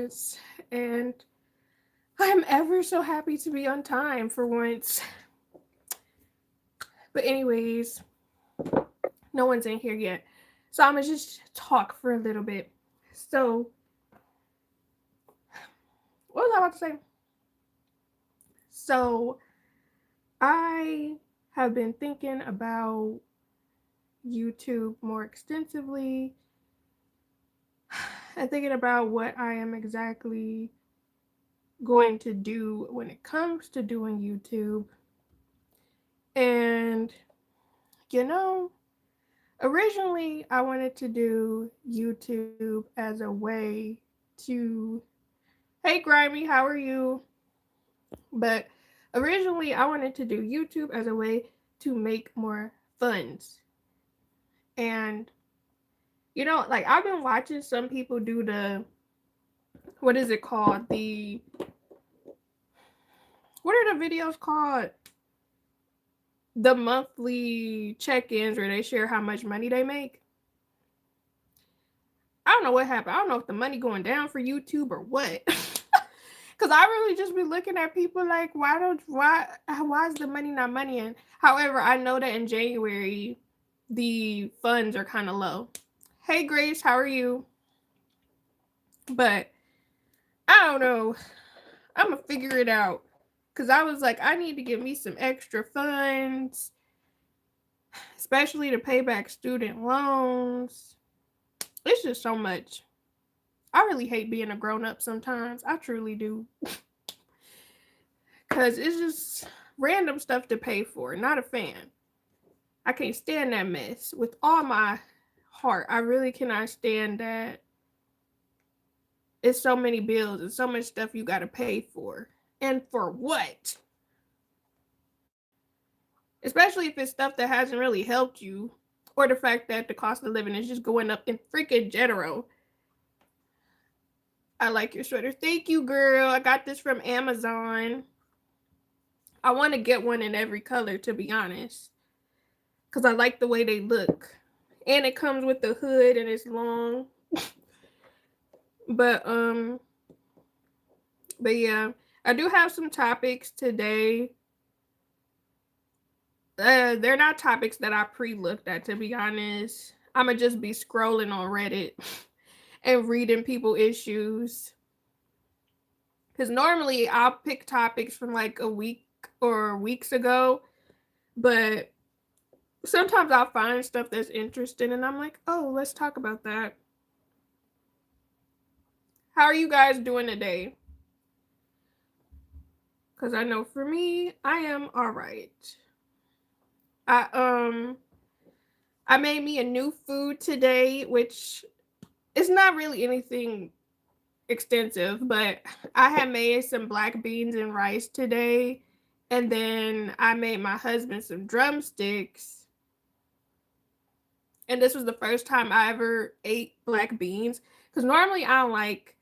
guys, and I'm ever so happy to be on time for once. But, anyways, no one's in here yet, so I'm gonna just talk for a little bit. So, what was I about to say? So, I have been thinking about YouTube more extensively and thinking about what I am exactly going to do when it comes to doing YouTube. And, you know, originally I wanted to do YouTube as a way to, hey Grimy, how are you? But originally I wanted to do YouTube as a way to make more funds. And, like I've been watching some people do what is it called? What are the videos called? The monthly check-ins where they share how much money they make. I don't know what happened. I don't know if the money going down for YouTube or what. Cause I really just be looking at people like, why is the money not money in? However, I know that in January the funds are kind of low. Hey Grace, how are you? But I don't know. I'm gonna figure it out. Cause I was like, I need to get me some extra funds, especially to pay back student loans. It's just so much. I really hate being a grown up sometimes. I truly do. Because it's just random stuff to pay for. Not a fan. I can't stand that mess with all my heart. I really cannot stand that. It's so many bills and so much stuff you got to pay for. And for what? Especially if it's stuff that hasn't really helped you. Or the fact that the cost of living is just going up in freaking general. I like your sweater. Thank you, girl. I got this from Amazon. I want to get one in every color, to be honest. Because I like the way they look. And it comes with the hood and it's long. but, um... But yeah, I do have some topics today. They're not topics that I pre-looked at, to be honest. I'ma just be scrolling on Reddit and reading people issues. Because normally I'll pick topics from like a week or weeks ago, but sometimes I'll find stuff that's interesting and I'm like, oh, let's talk about that. How are you guys doing today? Because I know for me, I am all right. I I made me a new food today, which is not really anything extensive, but I had made some black beans and rice today, and then I made my husband some drumsticks. And this was the first time I ever ate black beans because normally I don't like.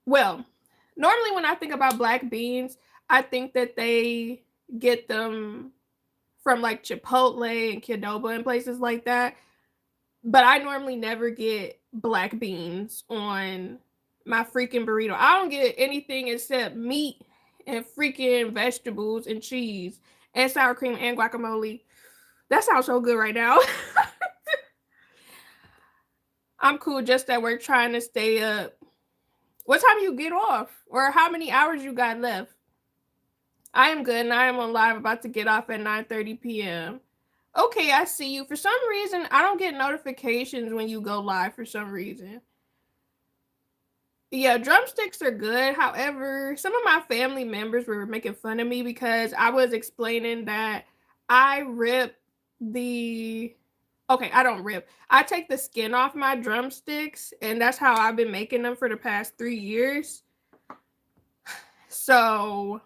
Well, normally when I think about black beans, I think that they get them from like Chipotle and Qdoba and places like that. But I normally never get black beans on my freaking burrito. I don't get anything except meat and freaking vegetables and cheese and sour cream and guacamole. That sounds so good right now. I'm cool just at work trying to stay up. What time you get off? Or how many hours you got left? I am good and I am on live about to get off at 9:30 p.m. Okay, I see you. For some reason, I don't get notifications when you go live for some reason. Yeah, drumsticks are good. However, some of my family members were making fun of me because I was explaining that I rip the okay, I don't rip. I take the skin off my drumsticks, and that's how I've been making them for the past 3 years. So,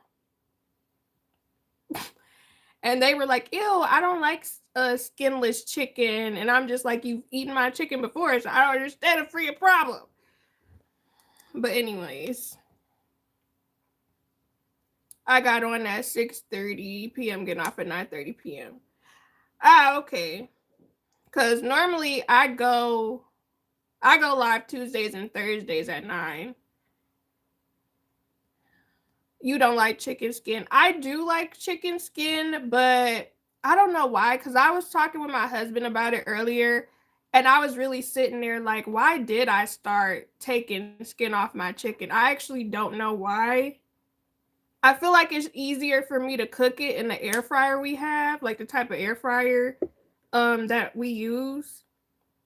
and they were like, ew, I don't like skinless chicken. And I'm just like, you've eaten my chicken before, so I don't understand the freaking problem. But anyways, I got on at 6:30 p.m., getting off at 9:30 p.m. Ah, okay. Because normally I go live Tuesdays and Thursdays at 9. You don't like chicken skin. I do like chicken skin, but I don't know why. Because I was talking with my husband about it earlier, and I was really sitting there like, why did I start taking skin off my chicken? I actually don't know why. I feel like it's easier for me to cook it in the air fryer we have, like the type of air fryer that we use.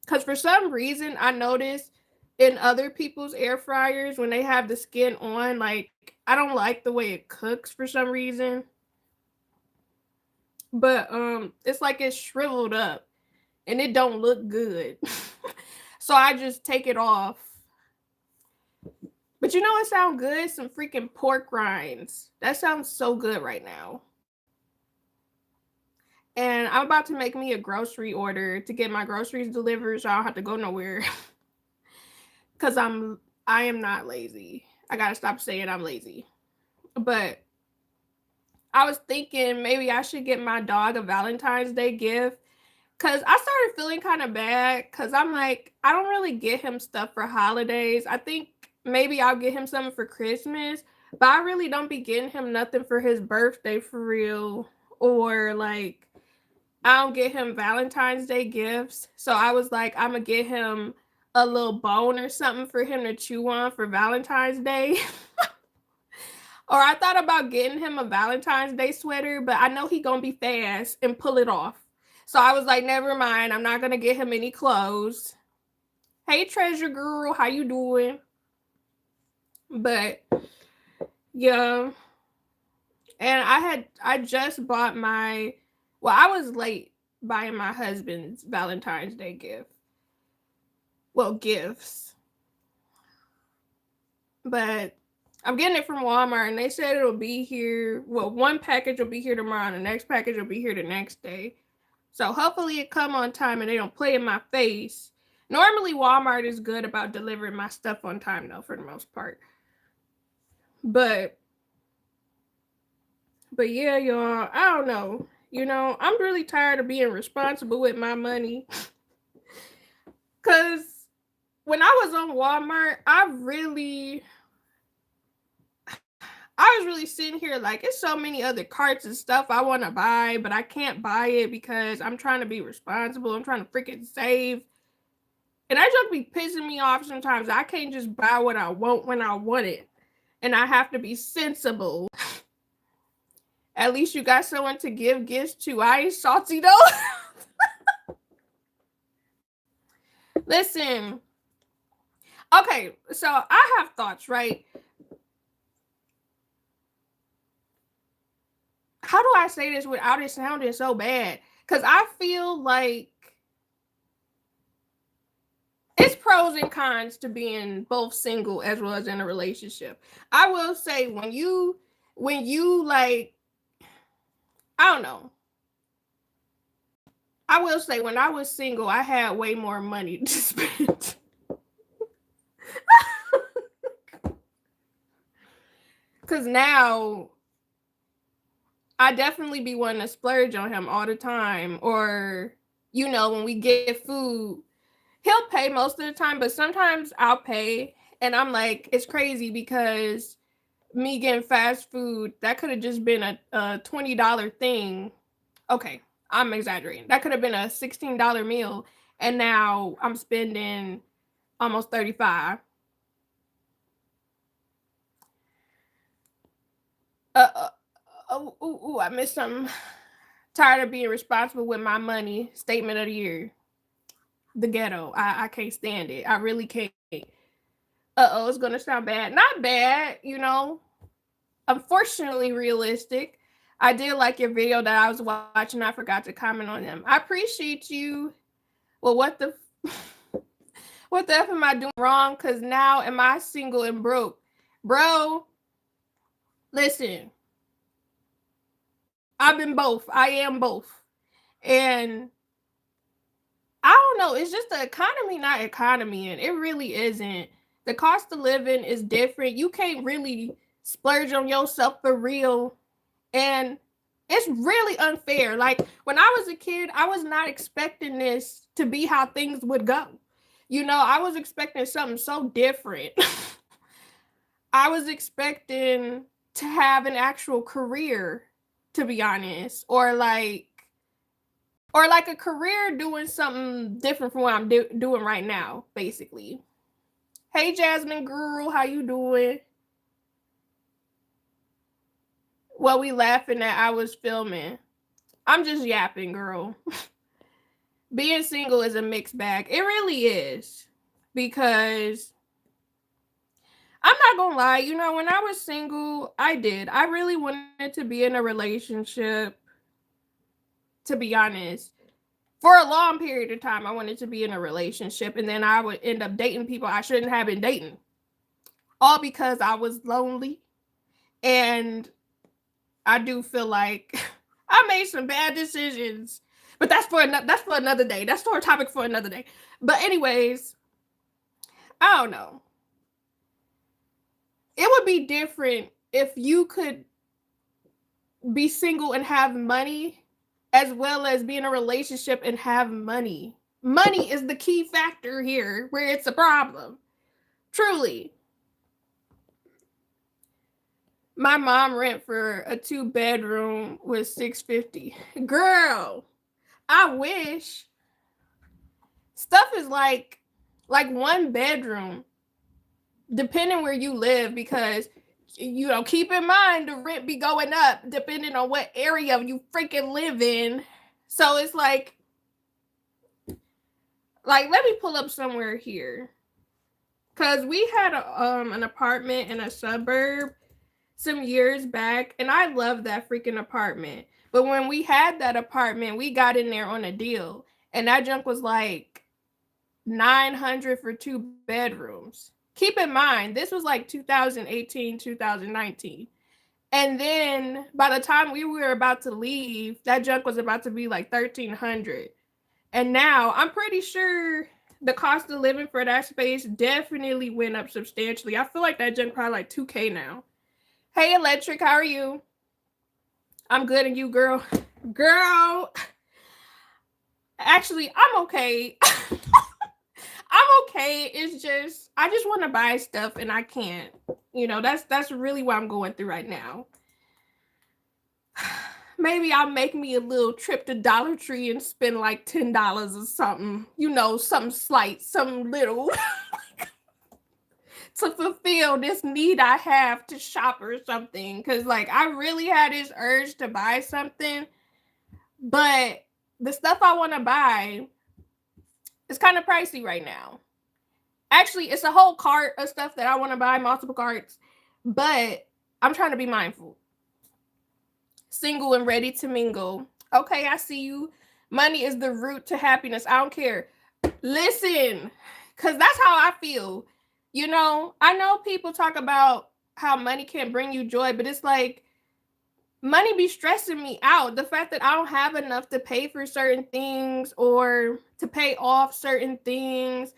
Because for some reason, I noticed in other people's air fryers when they have the skin on, like I don't like the way it cooks for some reason. But it's like it's shriveled up and it don't look good. So I just take it off. But you know what sounds good? Some freaking pork rinds. That sounds so good right now. And I'm about to make me a grocery order to get my groceries delivered so I don't have to go nowhere. Cause I am not lazy. I gotta stop saying I'm lazy. But I was thinking maybe I should get my dog a Valentine's Day gift. Cause I started feeling kind of bad. Cause I'm like, I don't really get him stuff for holidays. I think maybe I'll get him something for Christmas. But I really don't be getting him nothing for his birthday for real. Or like I don't get him Valentine's Day gifts. So I was like, I'm gonna get him a little bone or something for him to chew on for Valentine's Day. Or I thought about getting him a Valentine's Day sweater, but I know he gonna be fast and pull it off. So I was like, never mind. I'm not gonna get him any clothes. Hey, treasure girl, how you doing? But yeah, and I just bought my. Well, I was late buying my husband's Valentine's Day gift. Well, gifts, but I'm getting it from Walmart, and they said it'll be here. Well, one package will be here tomorrow, and the next package will be here the next day. So hopefully it come on time and they don't play in my face. Normally Walmart is good about delivering my stuff on time though, for the most part. But yeah, y'all, I don't know. You know, I'm really tired of being responsible with my money. Cause when I was on Walmart, I was really sitting here like it's so many other carts and stuff I want to buy, but I can't buy it because I'm trying to be responsible. I'm trying to freaking save. And that just be pissing me off sometimes. I can't just buy what I want when I want it. And I have to be sensible. At least you got someone to give gifts to. I ain't salty though. Listen. Okay, so I have thoughts, right? How do I say this without it sounding so bad? Because I feel like it's pros and cons to being both single as well as in a relationship. I will say when you like, I don't know. I will say when I was single, I had way more money to spend. Cause now I definitely be wanting to splurge on him all the time. Or, you know, when we get food, he'll pay most of the time, but sometimes I'll pay. And I'm like, it's crazy because me getting fast food, that could have just been a $20 thing. Okay, I'm exaggerating. That could have been a $16 meal. And now I'm spending almost 35. I missed something. Tired of being responsible with my money. Statement of the year. The ghetto. I can't stand it. I really can't. It's gonna sound bad. Not bad, you know. Unfortunately realistic. I did like your video that I was watching. I forgot to comment on them. I appreciate you. Well, what the F am I doing wrong? Cause now am I single and broke? Bro, listen. I've been both. I am both. And I don't know. It's just the economy, not economy. And it really isn't. The cost of living is different. You can't really splurge on yourself for real. And it's really unfair. Like when I was a kid, I was not expecting this to be how things would go. You know, I was expecting something so different. I was expecting to have an actual career, to be honest, or like a career doing something different from what I'm doing right now, basically. Hey, Jasmine girl, how you doing? What we laughing at? I was filming. I'm just yapping, girl. Being single is a mixed bag. It really is. Because I'm not gonna lie, you know, when I was single, I did. I really wanted to be in a relationship, to be honest. For a long period of time, I wanted to be in a relationship, and then I would end up dating people I shouldn't have been dating. All because I was lonely. And I do feel like I made some bad decisions. But that's for another day. That's for a topic for another day. But anyways, I don't know. It would be different if you could be single and have money, as well as be in a relationship and have money. Money is the key factor here where it's a problem. Truly. My mom rent for a 2-bedroom was $650. Girl, I wish. Stuff is like 1 bedroom, depending where you live, because you know, keep in mind the rent be going up depending on what area you freaking live in. So it's like let me pull up somewhere here, because we had an apartment in a suburb some years back, and I loved that freaking apartment. But when we had that apartment, we got in there on a deal, and that junk was like $900 for 2 bedrooms. Keep in mind, this was like 2018, 2019. And then by the time we were about to leave, that junk was about to be like $1,300. And now I'm pretty sure the cost of living for that space definitely went up substantially. I feel like that junk probably like $2K now. Hey, Electric, how are you? I'm good, and you, girl? Girl, actually, I'm okay. I'm okay. It's just I just want to buy stuff and I can't. You know, that's really what I'm going through right now. Maybe I'll make me a little trip to Dollar Tree and spend like $10 or something. You know, something slight, something little to fulfill this need I have to shop or something. Cause like I really had this urge to buy something, but the stuff I want to buy is kind of pricey right now. Actually, it's a whole cart of stuff that I want to buy, multiple carts, but I'm trying to be mindful. Single and ready to mingle. Okay, I see you. Money is the root to happiness. I don't care. Listen, because that's how I feel. You know, I know people talk about how money can't bring you joy, but it's like money be stressing me out. The fact that I don't have enough to pay for certain things or to pay off certain things,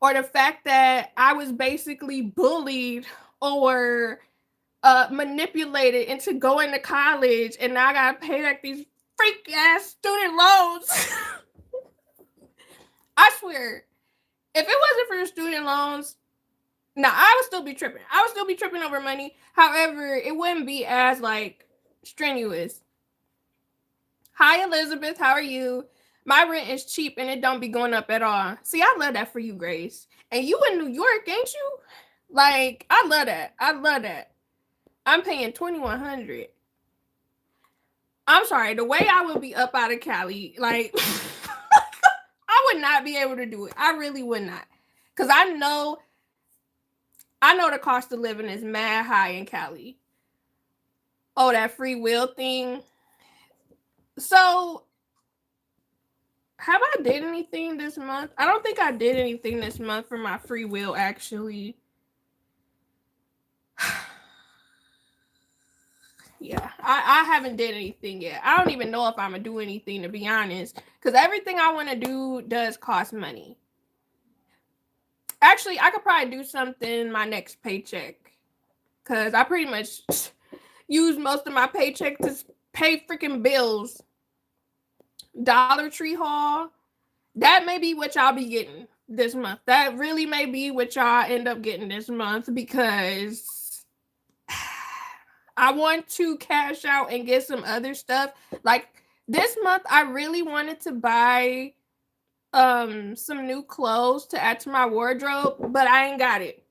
or the fact that I was basically bullied or manipulated into going to college, and now I gotta pay back these freak ass student loans. I swear, if it wasn't for the student loans, I would still be tripping. I would still be tripping over money. However, it wouldn't be as like strenuous. Hi, Elizabeth. How are you? My rent is cheap and it don't be going up at all. See, I love that for you, Grace. And you in New York, ain't you? Like, I love that. I love that. I'm paying $2,100. I'm sorry, the way I would be up out of Cali, like, I would not be able to do it. I really would not. Because I know the cost of living is mad high in Cali. Oh, that free will thing. So, have I did anything this month? I don't think I did anything this month for my free will, actually. Yeah, I haven't did anything yet. I don't even know if I'm gonna do anything, to be honest, because everything I want to do does cost money. Actually, I could probably do something my next paycheck, because I pretty much use most of my paycheck to pay freaking bills. Dollar Tree haul, that may be what y'all be getting this month. That really may be what y'all end up getting this month, because I want to cash out and get some other stuff. Like this month, I really wanted to buy some new clothes to add to my wardrobe, but I ain't got it.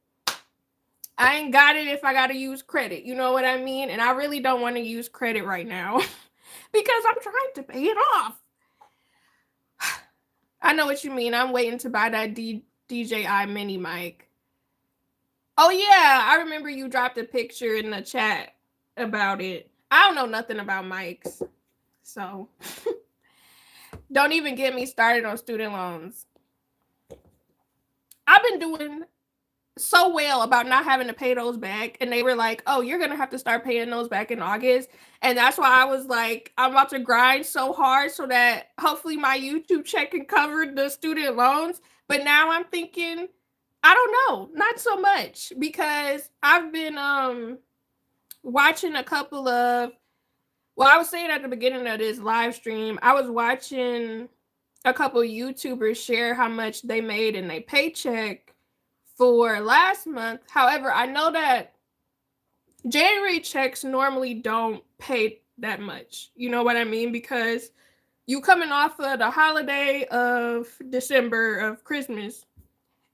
I ain't got it if I gotta use credit. You know what I mean? And I really don't want to use credit right now because I'm trying to pay it off. I know what you mean. I'm waiting to buy that DJI mini mic. Oh yeah, I remember you dropped a picture in the chat about it. I don't know nothing about mics. So don't even get me started on student loans. I've been doing so well about not having to pay those back, and they were like, oh, you're gonna have to start paying those back in August. And that's why I was like, I'm about to grind so hard so that hopefully my YouTube check can cover the student loans. But now I'm thinking, I don't know, not so much, because I've been watching a couple of, well, I was saying at the beginning of this live stream, I was watching a couple YouTubers share how much they made in their paycheck for last month. However, I know that January checks normally don't pay that much. You know what I mean? Because you coming off of the holiday of December, of Christmas,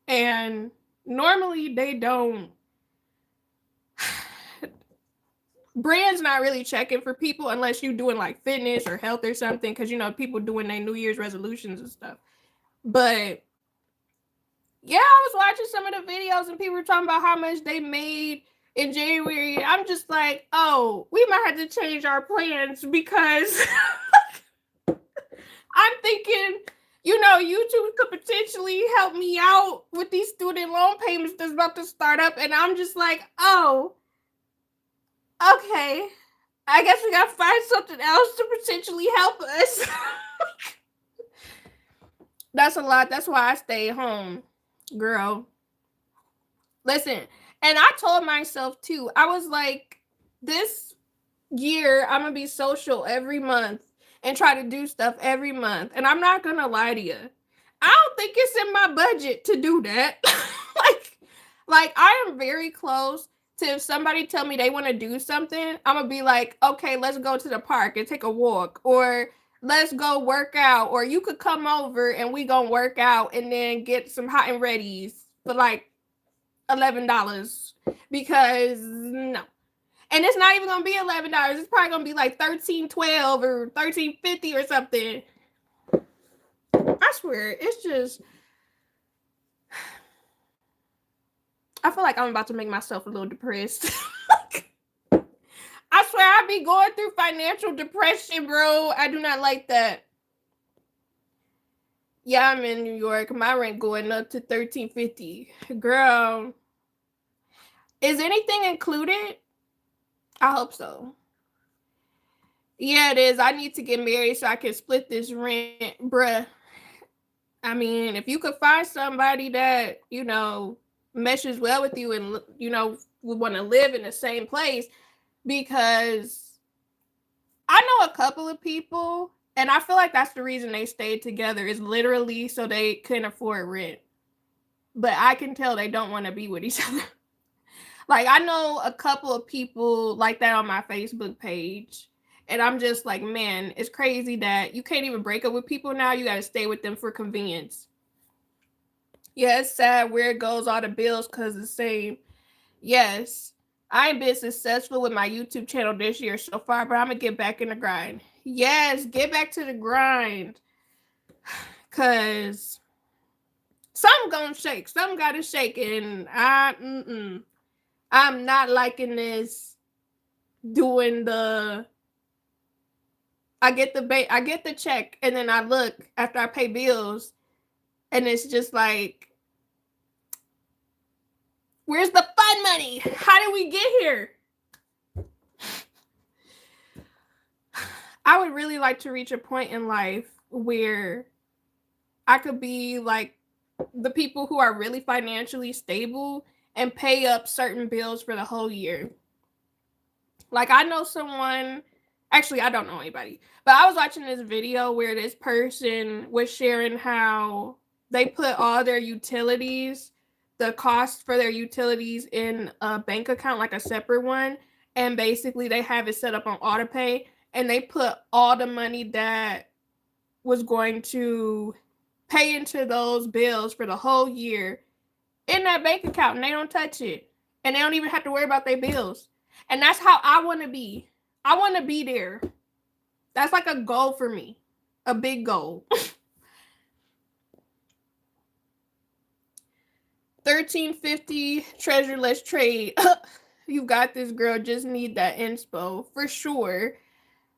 and normally they don't. Brands not really checking for people unless you're doing like fitness or health or something, because you know people doing their New Year's resolutions and stuff. But yeah, I was watching some of the videos and people were talking about how much they made in January. I'm just like, oh, we might have to change our plans, because I'm thinking, you know, YouTube could potentially help me out with these student loan payments that's about to start up. And I'm just like, oh, okay, I guess we gotta find something else to potentially help us. That's a lot. That's why I stay home, girl. Listen, and I told myself too, I was like, this year I'm gonna be social every month and try to do stuff every month. And I'm not gonna lie to you, I don't think it's in my budget to do that. like I am very close to, if somebody tell me they want to do something, I'm gonna be like, okay, let's go to the park and take a walk, or let's go work out, or you could come over and we gonna work out and then get some hot and readies for like $11, because no. And it's not even gonna be $11. It's probably gonna be like $13.12 or $13.50 or something. I swear, it's just, I feel like I'm about to make myself a little depressed. I swear, I be going through financial depression, bro. I do not like that. Yeah, I'm in New York. My rent going up to $13.50. Girl, is anything included? I hope so. Yeah, it is. I need to get married so I can split this rent, bruh. I mean, if you could find somebody that, you know, meshes well with you and, you know, would want to live in the same place, because I know a couple of people, and I feel like that's the reason they stayed together, is literally so they couldn't afford rent. But I can tell they don't want to be with each other. Like, I know a couple of people like that on my Facebook page. And I'm just like, man, it's crazy that you can't even break up with people now. You got to stay with them for convenience. Yeah, it's sad where it goes, all the bills, because the same. Yes, I ain't been successful with my YouTube channel this year so far, but I'm going to get back in the grind. Yes, get back to the grind. Because something going to shake. Something got to shake. And I'm not liking this doing the, I get the check, and then I look after I pay bills, and it's just like, where's the fun money? How did we get here? I would really like to reach a point in life where I could be like the people who are really financially stable and pay up certain bills for the whole year. Like, I know someone, actually, I don't know anybody, but I was watching this video where this person was sharing how they put all their utilities, the cost for their utilities, in a bank account, like a separate one. and basically they have it set up on auto pay, and they put all the money that was going to pay into those bills for the whole year in that bank account, and they don't touch it, and they don't even have to worry about their bills. And that's how I want to be. I want to be there. That's like a goal for me, a big goal. 1350 treasure, let's trade. You got this, girl. Just need that inspo for sure.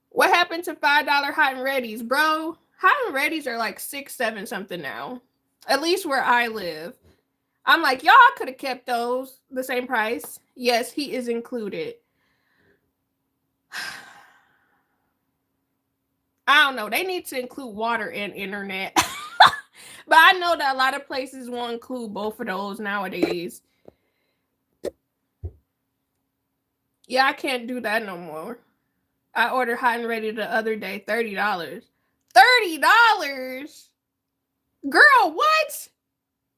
What happened to $5 hot and ready's, bro? Hot and ready's are like 6, 7 something now. At least where I live. I'm like, y'all could have kept those the same price. Yes, he is included. I don't know. They need to include water and internet. But I know that a lot of places won't include both of those nowadays. Yeah, I can't do that no more. I ordered hot and ready the other day, $30. $30? Girl, what?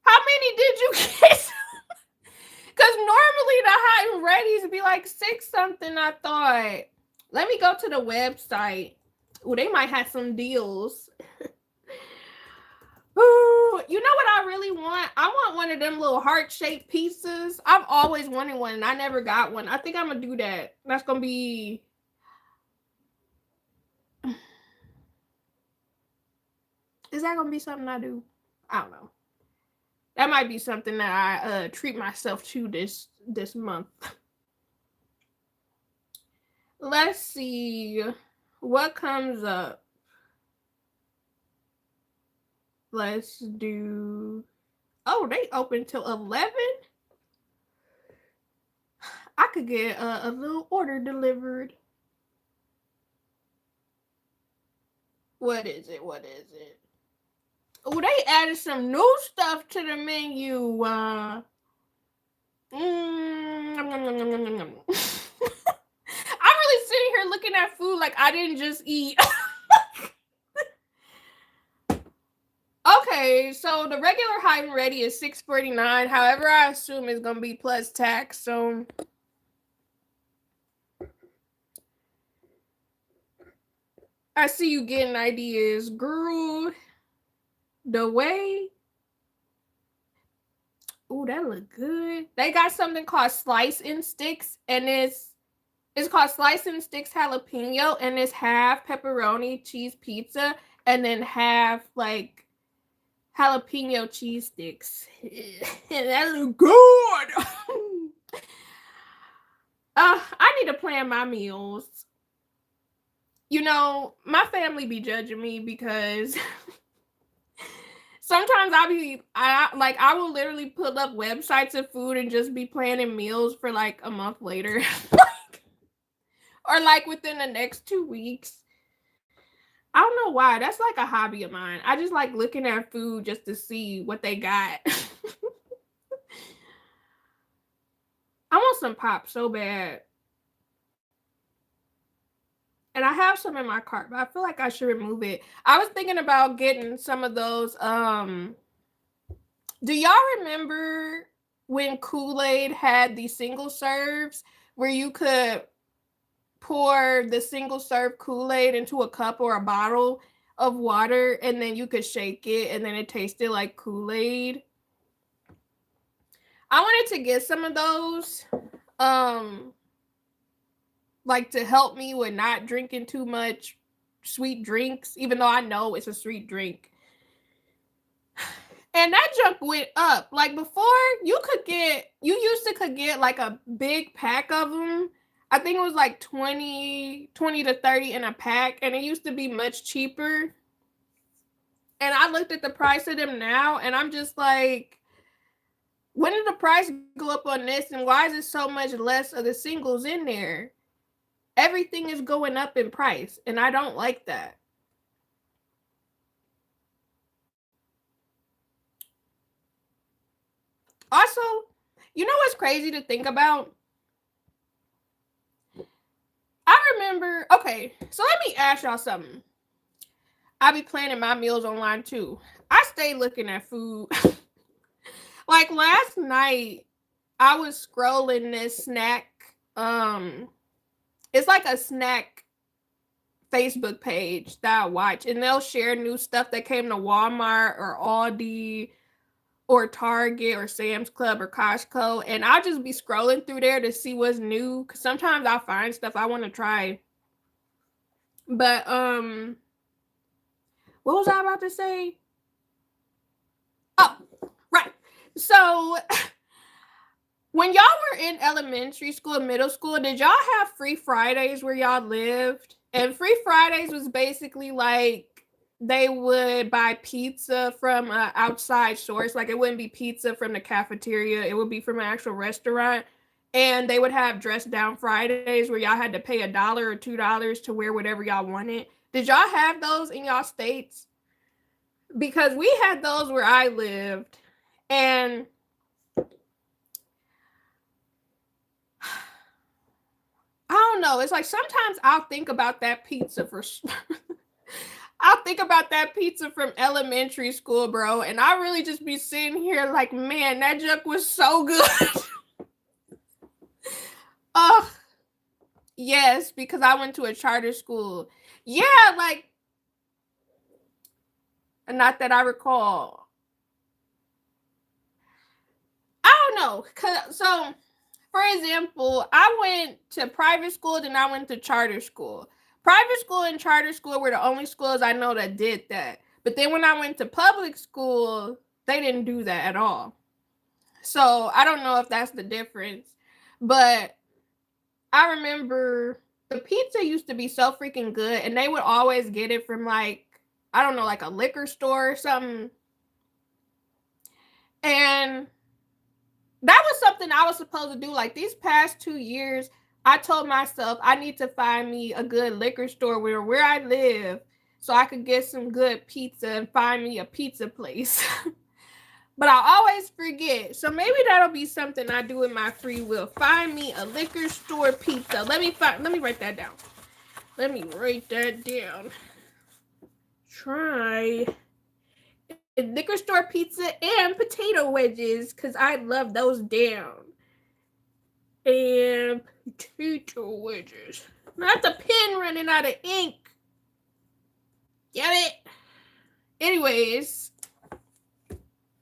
How many did you get? Because normally the hot and ready's be like 6 something, I thought. Let me go to the website. Oh, they might have some deals. Ooh, you know what I really want? I want one of them little heart-shaped pizzas. I've always wanted one, and I never got one. I think I'm going to do that. That's going to be... Is that going to be something I do? I don't know. That might be something that I treat myself to this month. Let's see what comes up. Let's do... Oh, they open till 11? I could get a little order delivered. What is it? Oh, they added some new stuff to the menu. I'm really sitting here looking at food like I didn't just eat. Okay, so the regular hot and ready is $6.49. However, I assume it's gonna be plus tax. So I see you getting ideas, girl. The way. Ooh, that look good. They got something called Slice and Sticks, and it's called Slice and Sticks jalapeno, and it's half pepperoni cheese pizza, and then half like jalapeno cheese sticks. That look good. I need to plan my meals. You know, my family be judging me because sometimes I will literally pull up websites of food and just be planning meals for like a month later. Or like within the next 2 weeks. I don't know why. That's like a hobby of mine. I just like looking at food just to see what they got. I want some pop so bad. And I have some in my cart, but I feel like I should remove it. I was thinking about getting some of those. Do y'all remember when Kool-Aid had the single serves where you could pour the single serve Kool-Aid into a cup or a bottle of water, and then you could shake it, and then it tasted like Kool-Aid? I wanted to get some of those. Like to help me with not drinking too much sweet drinks, even though I know it's a sweet drink. And that junk went up. Like before, you used to get like a big pack of them. I think it was like 20 to 30 in a pack, and it used to be much cheaper. And I looked at the price of them now, and I'm just like, when did the price go up on this, and why is it so much less of the singles in there? Everything is going up in price, and I don't like that. Also, you know what's crazy to think about? I remember, okay, so let me ask y'all something. I be planning my meals online too. I stay looking at food. Like last night, I was scrolling this snack it's like a snack Facebook page that I watch, and they'll share new stuff that came to Walmart or Aldi or Target or Sam's Club or Costco, and I'll just be scrolling through there to see what's new. Cause sometimes I'll find stuff I want to try. But what was I about to say? Oh, right. So when y'all were in elementary school, middle school, did y'all have free Fridays where y'all lived? And free Fridays was basically like they would buy pizza from an outside source. Like it wouldn't be pizza from the cafeteria, it would be from an actual restaurant. And they would have dress down Fridays where y'all had to pay $1 or $2 to wear whatever y'all wanted. Did y'all have those in y'all states? Because we had those where I lived. And I don't know. It's like sometimes I'll think about that pizza for I'll think about that pizza from elementary school, bro. And I really just be sitting here like, man, that junk was so good. Oh, yes, because I went to a charter school. Yeah, like, not that I recall. I don't know. So, for example, I went to private school, then I went to charter school. Private school and charter school were the only schools I know that did that. But then when I went to public school, they didn't do that at all. So I don't know if that's the difference. But I remember the pizza used to be so freaking good, and they would always get it from like, I don't know, like a liquor store or something. And that was something I was supposed to do. Like these past 2 years, I told myself I need to find me a good liquor store where I live so I could get some good pizza and find me a pizza place. But I always forget. So maybe that'll be something I do with my free will. Find me a liquor store pizza. Let me write that down. Let me write that down. Try liquor store pizza and potato wedges, because I love those down. And potato wedges. Not the pen running out of ink. Get it? Anyways,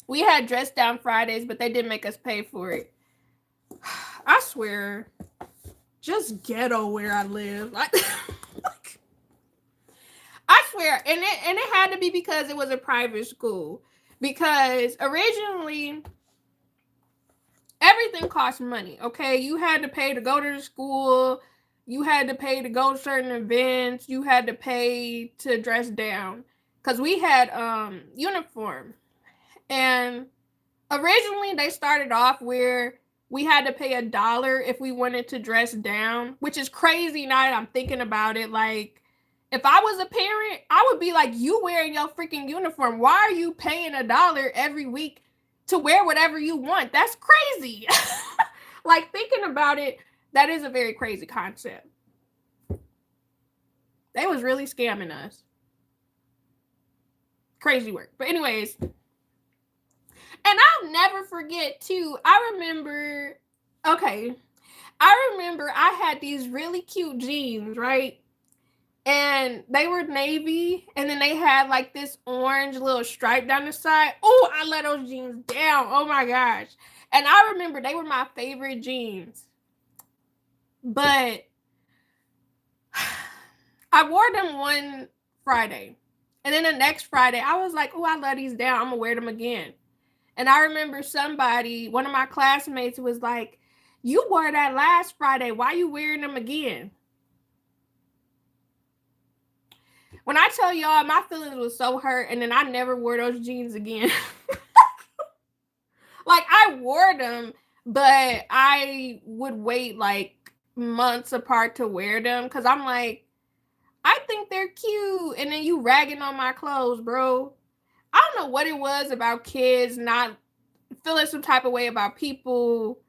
we had dress down Fridays, but they didn't make us pay for it. I swear, just ghetto where I live. I swear, and it had to be because it was a private school. Because originally, everything cost money, okay? You had to pay to go to the school. You had to pay to go to certain events. You had to pay to dress down. Because we had uniform. And originally, they started off where we had to pay $1 if we wanted to dress down, which is crazy now that I'm thinking about it. Like, if I was a parent, I would be like, you wearing your freaking uniform. Why are you paying $1 every week to wear whatever you want? That's crazy. Like, thinking about it, that is a very crazy concept. They was really scamming us. Crazy work. But anyways, and I'll never forget too, I remember I had these really cute jeans, right? And they were navy, and then they had like this orange little stripe down the side. Oh, I let those jeans down. Oh my gosh. And I remember they were my favorite jeans. But I wore them one Friday. And then the next Friday, I was like, oh, I let these down. I'm going to wear them again. And I remember one of my classmates was like, you wore that last Friday. Why are you wearing them again? When I tell y'all, my feelings was so hurt, and then I never wore those jeans again. Like, I wore them, but I would wait like months apart to wear them because I'm like, I think they're cute. And then you ragging on my clothes, bro. I don't know what it was about kids not feeling some type of way about people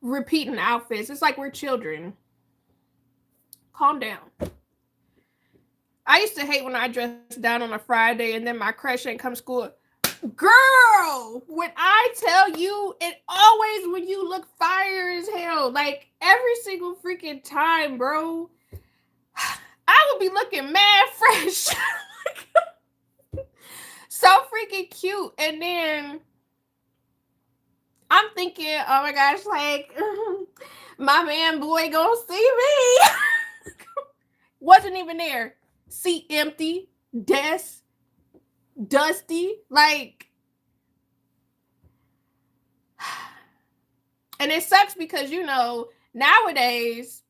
repeating outfits. It's like we're children. Calm down. I used to hate when I dressed down on a Friday and then my crush ain't come to school. Girl, when I tell you, it always when you look fire as hell, like every single freaking time, bro. I would be looking mad fresh. So freaking cute. And then I'm thinking, oh my gosh, like my man boy gonna see me. Wasn't even there. Seat empty, desk dusty, like. And it sucks because, you know, nowadays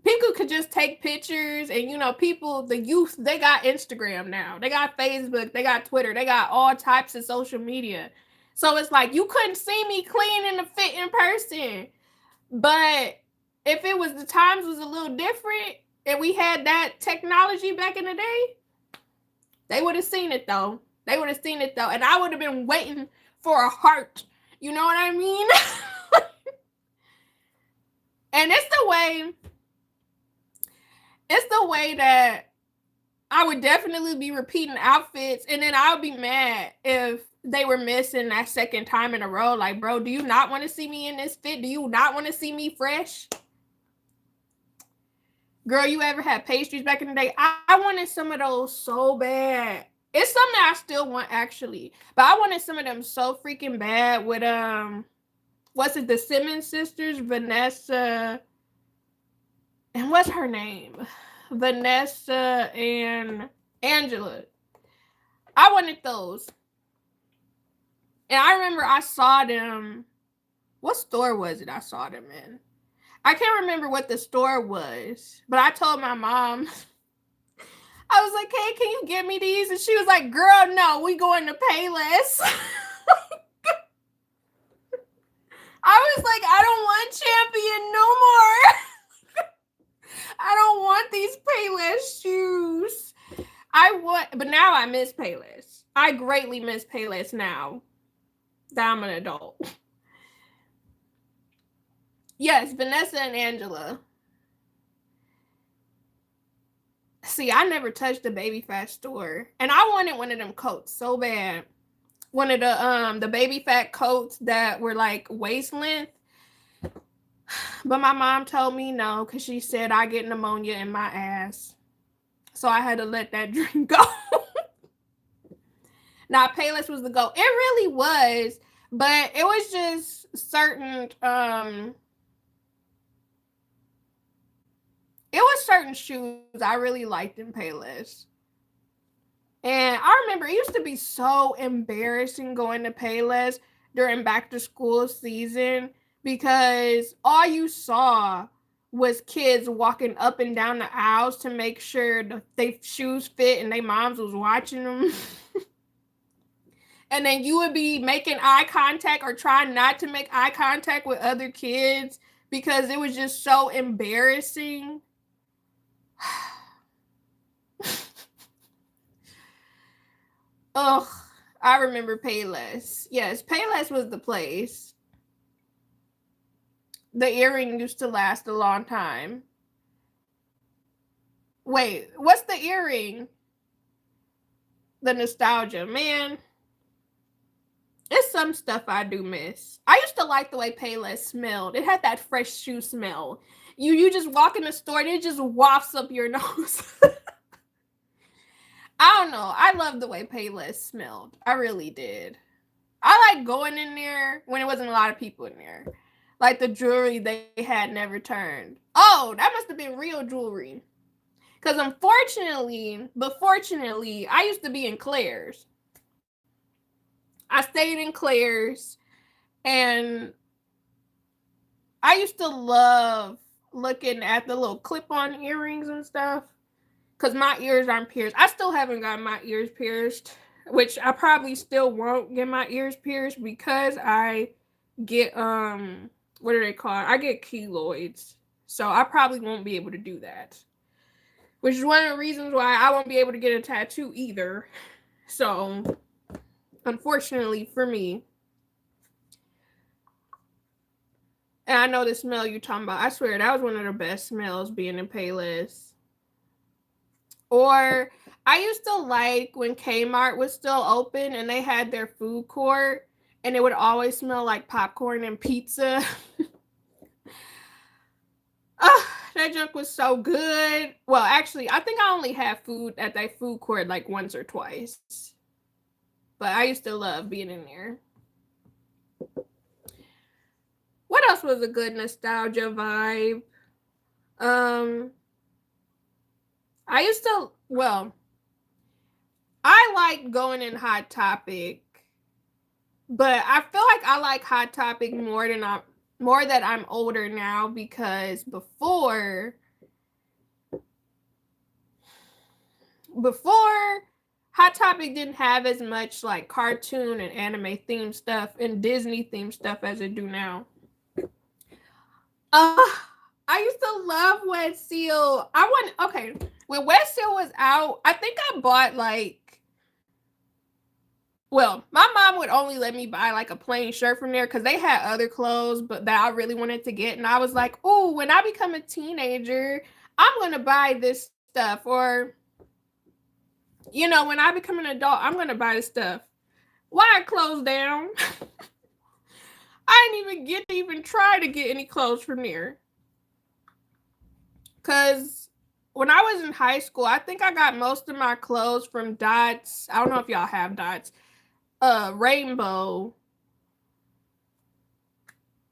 people could just take pictures and, you know, people, the youth, they got Instagram now. They got Facebook, they got Twitter, they got all types of social media. So it's like you couldn't see me clean and fit in person. But if it was, the times was a little different and we had that technology back in the day, they would have seen it though. They would have seen it though. And I would have been waiting for a heart. You know what I mean? And it's the way that I would definitely be repeating outfits, and then I would be mad if they were missing that second time in a row. Like, bro, do you not want to see me in this fit? Do you not want to see me fresh? Girl, you ever had pastries back in the day? I wanted some of those so bad. It's something I still want, actually. But I wanted some of them so freaking bad with, what's it, the Simmons sisters, Vanessa, and what's her name? Vanessa and Angela. I wanted those. And I remember I saw them. What store was it I saw them in? I can't remember what the store was, but I told my mom, I was like, hey, can you get me these? And she was like, girl, no, we going to Payless. I was like, I don't want Champion no more. I don't want these Payless shoes. But now I miss Payless. I greatly miss Payless now that I'm an adult. Yes, Vanessa and Angela. See, I never touched the Baby Fat store. And I wanted one of them coats so bad. One of the Baby Fat coats that were like waist length. But my mom told me no, because she said I get pneumonia in my ass. So I had to let that dream go. Now, Payless was the go. It really was. But it was just certain it was certain shoes I really liked in Payless. And I remember it used to be so embarrassing going to Payless during back to school season because all you saw was kids walking up and down the aisles to make sure their shoes fit and their moms was watching them. And then you would be making eye contact or trying not to make eye contact with other kids because it was just so embarrassing. Ugh, I remember Payless. Yes, Payless was the place. The earring used to last a long time. Wait, what's the earring? The nostalgia, man. It's some stuff I do miss. I used to like the way Payless smelled. It had that fresh shoe smell. You just walk in the store and it just wafts up your nose. I don't know. I love the way Payless smelled. I really did. I like going in there when it wasn't a lot of people in there. Like the jewelry they had never turned. Oh, that must have been real jewelry. Because fortunately, I used to be in Claire's. I stayed in Claire's and I used to love looking at the little clip-on earrings and stuff because my ears aren't pierced. I still haven't got my ears pierced, which I probably still won't get my ears pierced because I get, what are they called? I get keloids. So I probably won't be able to do that, which is one of the reasons why I won't be able to get a tattoo either. So unfortunately for me, and I know the smell you're talking about. I swear that was one of the best smells being in Payless. Or I used to like when Kmart was still open and they had their food court and it would always smell like popcorn and pizza. Oh, that junk was so good. Well, actually, I think I only had food at that food court like once or twice. But I used to love being in there. What else was a good nostalgia vibe? Um, I used to, well, I like going in Hot Topic, but I feel like I like Hot Topic more that I'm older now because before Hot Topic didn't have as much like cartoon and anime themed stuff and Disney themed stuff as it do now. Uh, I used to love Wet Seal. Okay, when Wet Seal was out, I think I bought like, well, my mom would only let me buy like a plain shirt from there because they had other clothes, but that I really wanted to get. And I was like, oh, when I become a teenager, I'm going to buy this stuff. Or, when I become an adult, I'm going to buy this stuff. Why it closed down? I didn't even get to even try to get any clothes from there. Because when I was in high school, I think I got most of my clothes from Dots. I don't know if y'all have Dots. Rainbow,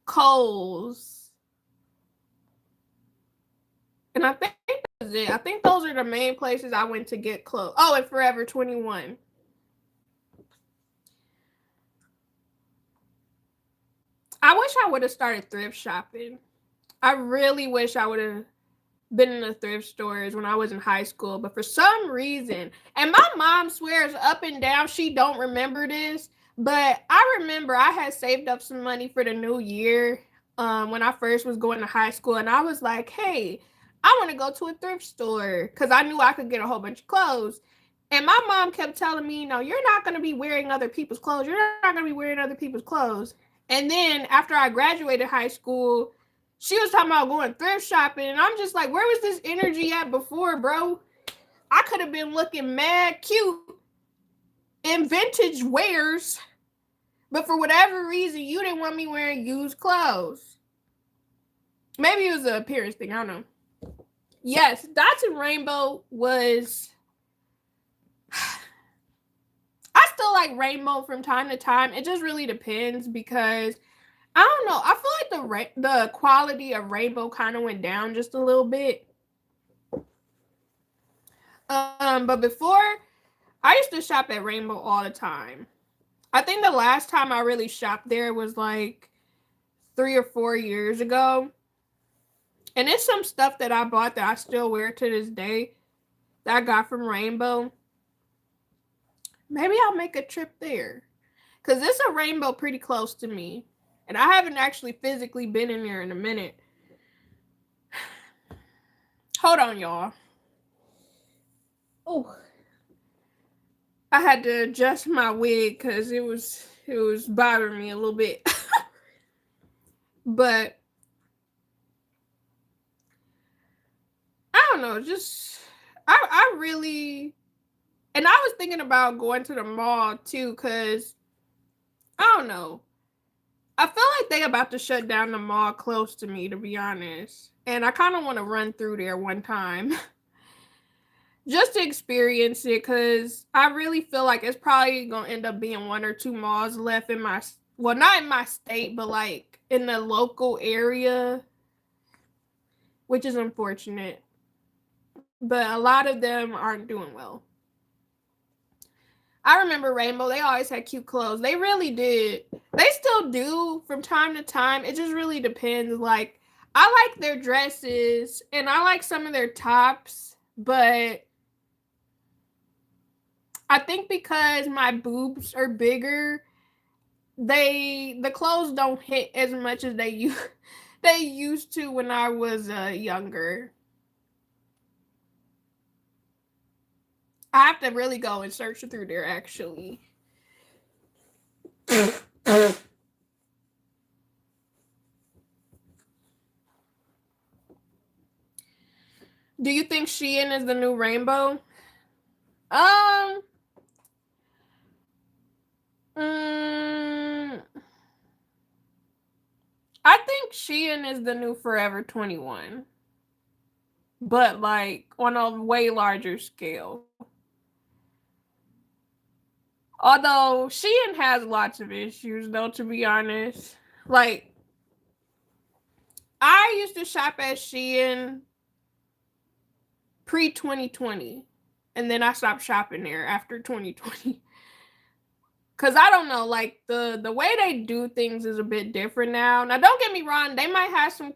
Kohl's, and I think that's it. I think those are the main places I went to get clothes. Oh, and Forever 21. I wish I would have started thrift shopping. I really wish I would have been in the thrift stores when I was in high school, but for some reason, and my mom swears up and down she don't remember this, but I remember I had saved up some money for the new year when I first was going to high school, and I was like, hey, I want to go to a thrift store because I knew I could get a whole bunch of clothes. And my mom kept telling me, no, you're not going to be wearing other people's clothes. You're not going to be wearing other people's clothes. And then after I graduated high school, she was talking about going thrift shopping, and I'm just like, where was this energy at before, bro? I could have been looking mad cute in vintage wares, but for whatever reason, you didn't want me wearing used clothes. Maybe it was an appearance thing, I don't know. Yes, Dots and Rainbow was... I still like Rainbow from time to time. It just really depends because I don't know. I feel like the quality of Rainbow kind of went down just a little bit. But before, I used to shop at Rainbow all the time. I think the last time I really shopped there was like 3 or 4 years ago. And it's some stuff that I bought that I still wear to this day that I got from Rainbow. Maybe I'll make a trip there because it's a Rainbow pretty close to me. And I haven't actually physically been in there in a minute. Hold on, y'all. Oh, I had to adjust my wig because it was bothering me a little bit. But I don't know, just I really, and I was thinking about going to the mall too because I don't know. I feel like they about to shut down the mall close to me, to be honest. And I kind of want to run through there one time just to experience it because I really feel like it's probably going to end up being 1 or 2 malls left in well, not in my state, but like in the local area, which is unfortunate. But a lot of them aren't doing well. I remember Rainbow, they always had cute clothes. They really did. They still do from time to time. It just really depends. Like, I like their dresses and I like some of their tops, but I think because my boobs are bigger, the clothes don't hit as much as they used to when I was younger. I have to really go and search through there actually. Do you think Shein is the new Rainbow? Um, mm, I think Shein is the new Forever 21, but like on a way larger scale. Although Shein has lots of issues, though, to be honest. Like, I used to shop at Shein pre 2020, and then I stopped shopping there after 2020. Cause I don't know, like the way they do things is a bit different now. Now, don't get me wrong, they might have some.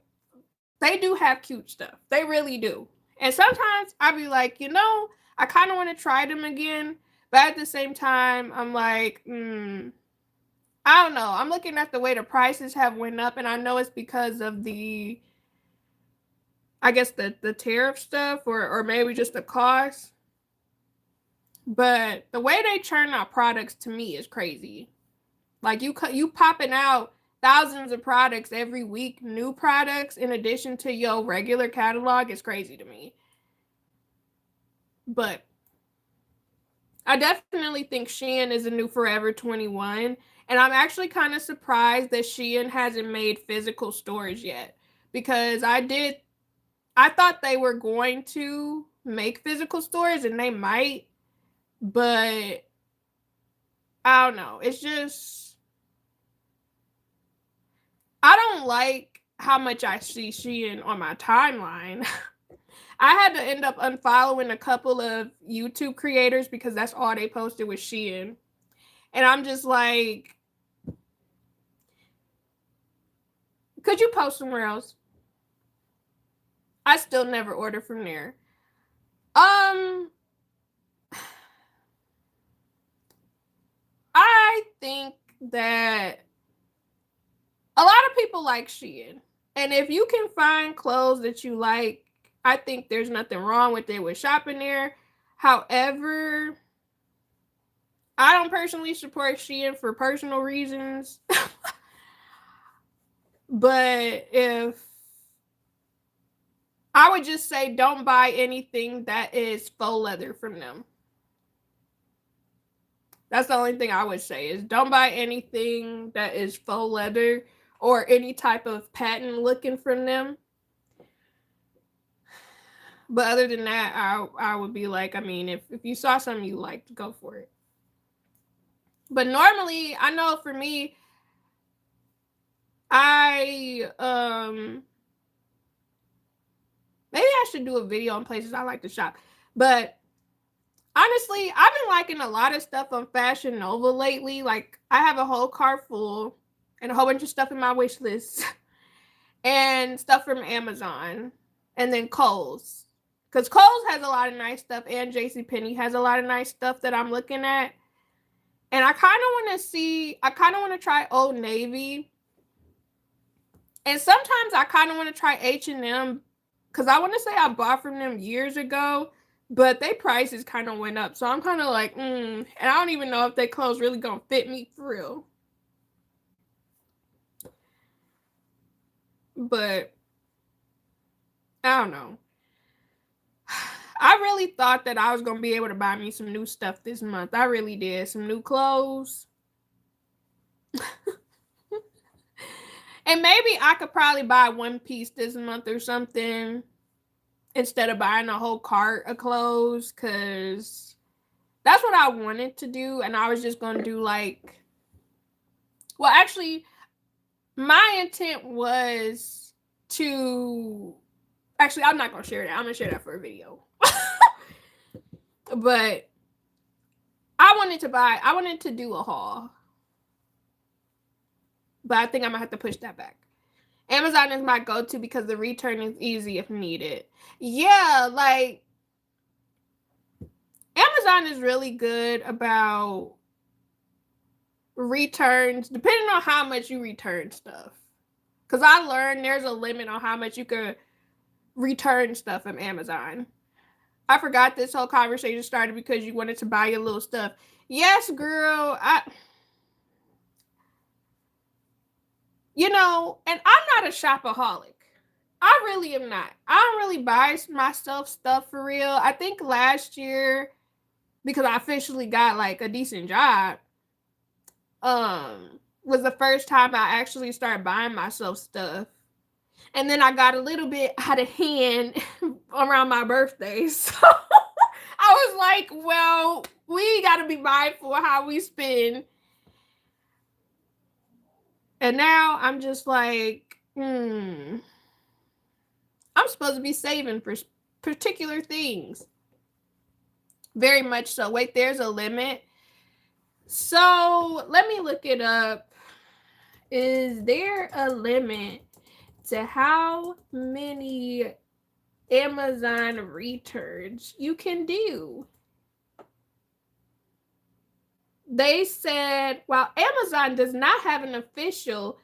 They do have cute stuff. They really do. And sometimes I be like, I kind of want to try them again, but at the same time, I'm like, I don't know. I'm looking at the way the prices have went up, and I know it's because of I guess the tariff stuff, or maybe just the cost. But the way they churn out products to me is crazy. Like you popping out thousands of products every week, new products in addition to your regular catalog is crazy to me. But I definitely think Shein is a new Forever 21. And I'm actually kind of surprised that Shein hasn't made physical stores yet. Because I thought they were going to make physical stores, and they might, but I don't know. It's just, I don't like how much I see Shein on my timeline. I had to end up unfollowing a couple of YouTube creators because that's all they posted was Shein. And I'm just like, could you post somewhere else? I still never order from there. Um, I think that a lot of people like Shein. And if you can find clothes that you like, I think there's nothing wrong with it with shopping there. However, I don't personally support Shein for personal reasons. But if I would just say, don't buy anything that is faux leather from them. That's the only thing I would say is don't buy anything that is faux leather or any type of patent looking from them. But other than that, I would be like, I mean, if you saw something you liked, go for it. But normally, I know for me, I maybe I should do a video on places I like to shop. But honestly, I've been liking a lot of stuff on Fashion Nova lately. Like, I have a whole cart full and a whole bunch of stuff in my wish list and stuff from Amazon and then Kohl's. Because Kohl's has a lot of nice stuff, and JCPenney has a lot of nice stuff that I'm looking at. And I kind of want to try Old Navy. And sometimes I kind of want to try H&M because I want to say I bought from them years ago, but their prices kind of went up. So I'm kind of like, and I don't even know if their clothes really going to fit me for real. But I don't know. I really thought that I was going to be able to buy me some new stuff this month. I really did. Some new clothes. And maybe I could probably buy one piece this month or something instead of buying a whole cart of clothes, because that's what I wanted to do. And I was just going to do like, well, actually, my intent was to, actually, I'm not going to share that. I'm going to share that for a video. But I wanted to do a haul. But I think I'm going to have to push that back. Amazon is my go-to because the return is easy if needed. Yeah, like, Amazon is really good about returns, depending on how much you return stuff. Because I learned there's a limit on how much you could return stuff from Amazon. I forgot this whole conversation started because you wanted to buy your little stuff. Yes, girl. And I'm not a shopaholic. I really am not. I don't really buy myself stuff for real. I think last year because I officially got like a decent job, was the first time I actually started buying myself stuff. And then I got a little bit out of hand around my birthday. So I was like, well, we got to be mindful of how we spend. And now I'm just like, I'm supposed to be saving for particular things. Very much so. Wait, there's a limit. So let me look it up. Is there a limit to how many Amazon returns you can do? They said, while Amazon does not have an official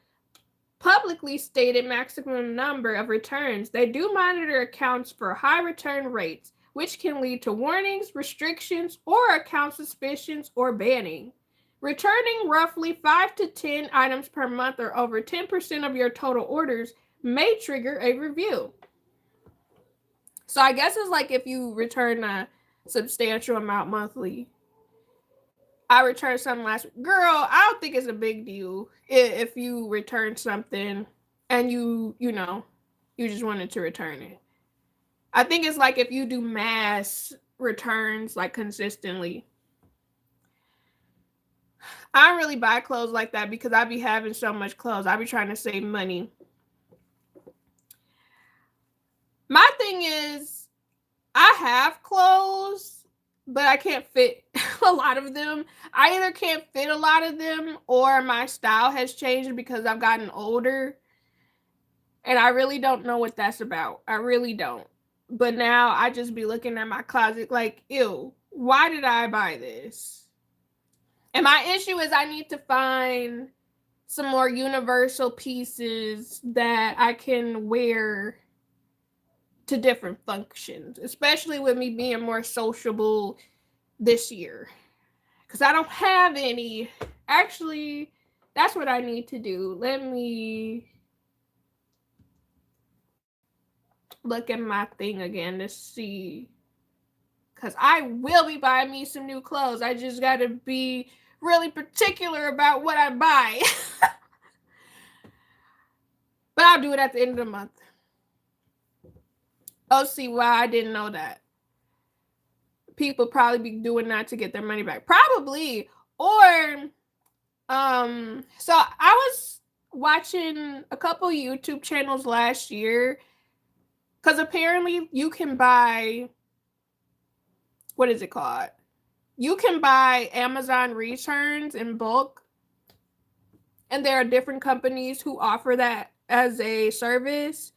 publicly stated maximum number of returns, they do monitor accounts for high return rates, which can lead to warnings, restrictions, or account suspicions or banning. Returning roughly 5 to 10 items per month or over 10% of your total orders may trigger a review. So I guess it's like if you return a substantial amount monthly. I returned something last week. Girl, I don't think it's a big deal if you return something and you just wanted to return it. I think it's like if you do mass returns like consistently. I don't really buy clothes like that because I be having so much clothes. I be trying to save money. My thing is, I have clothes, but I can't fit a lot of them. I either can't fit a lot of them or my style has changed because I've gotten older. And I really don't know what that's about. I really don't. But now I just be looking at my closet like, ew, why did I buy this? And my issue is I need to find some more universal pieces that I can wear to different functions, especially with me being more sociable this year. Because I don't have any. Actually, that's what I need to do. Let me look at my thing again to see. Because I will be buying me some new clothes. I just got to be really particular about what I buy. But I'll do it at the end of the month. Oh, see, wow, I didn't know that. People probably be doing that to get their money back. Probably. Or, so I was watching a couple YouTube channels last year. Because apparently you can buy, what is it called? You can buy Amazon returns in bulk. And there are different companies who offer that as a service.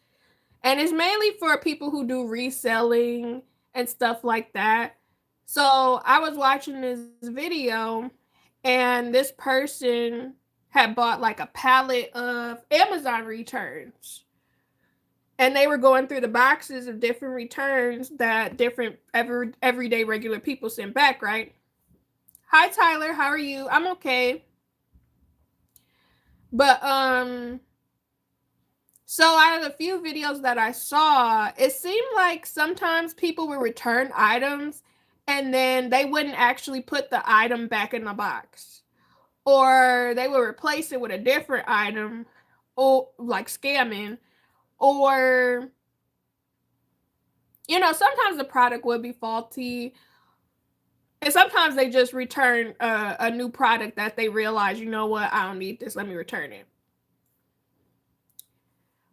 And it's mainly for people who do reselling and stuff like that. So I was watching this video and this person had bought like a pallet of Amazon returns. And they were going through the boxes of different returns that different everyday regular people sent back, right? Hi Tyler, how are you? I'm okay. But so out of the few videos that I saw, it seemed like sometimes people would return items and then they wouldn't actually put the item back in the box. Or they would replace it with a different item, or like scamming. Or, sometimes the product would be faulty. And sometimes they just return a new product that they realize, you know what, I don't need this, let me return it.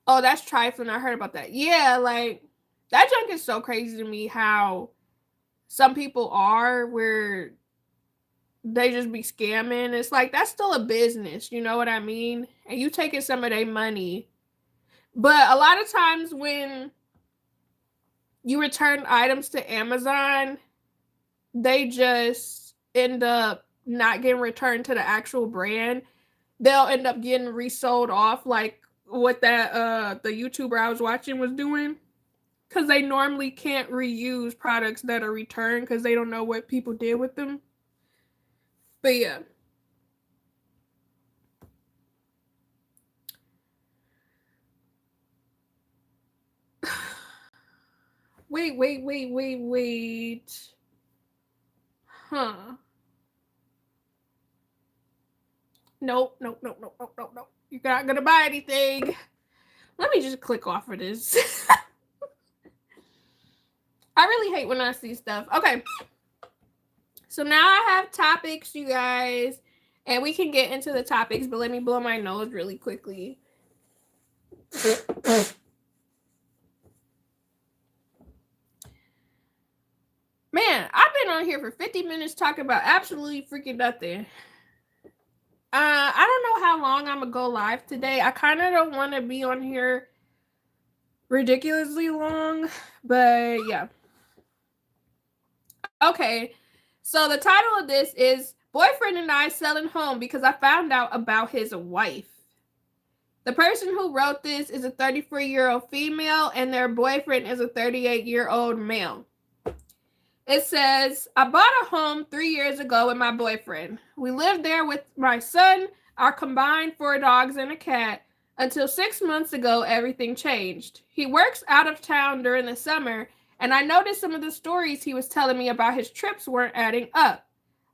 Oh, that's trifling. I heard about that. Yeah, like that junk is so crazy to me how some people are where they just be scamming. It's like that's still a business, you know what I mean? And you taking some of their money. But a lot of times when you return items to Amazon, they just end up not getting returned to the actual brand. They'll end up getting resold off like what that the YouTuber I was watching was doing, because they normally can't reuse products that are returned because they don't know what people did with them. But yeah. Wait. Huh. Nope, nope, nope, nope, nope, nope, nope. You're not gonna buy anything. Let me just click off of this. I really hate when I see stuff. Okay. So now I have topics, you guys, and we can get into the topics, but let me blow my nose really quickly. Man, I've been on here for 50 minutes talking about absolutely freaking nothing. I don't know how long I'm gonna go live today. I kind of don't want to be on here ridiculously long, but yeah. Okay, so the title of this is Boyfriend and I Selling Home Because I Found Out About His Wife. The person who wrote this is a 34-year-old female, and their boyfriend is a 38-year-old male. It says, I bought a home 3 years ago with my boyfriend. We lived there with my son, our combined 4 dogs, and a cat. Until 6 months ago, everything changed. He works out of town during the summer, and I noticed some of the stories he was telling me about his trips weren't adding up.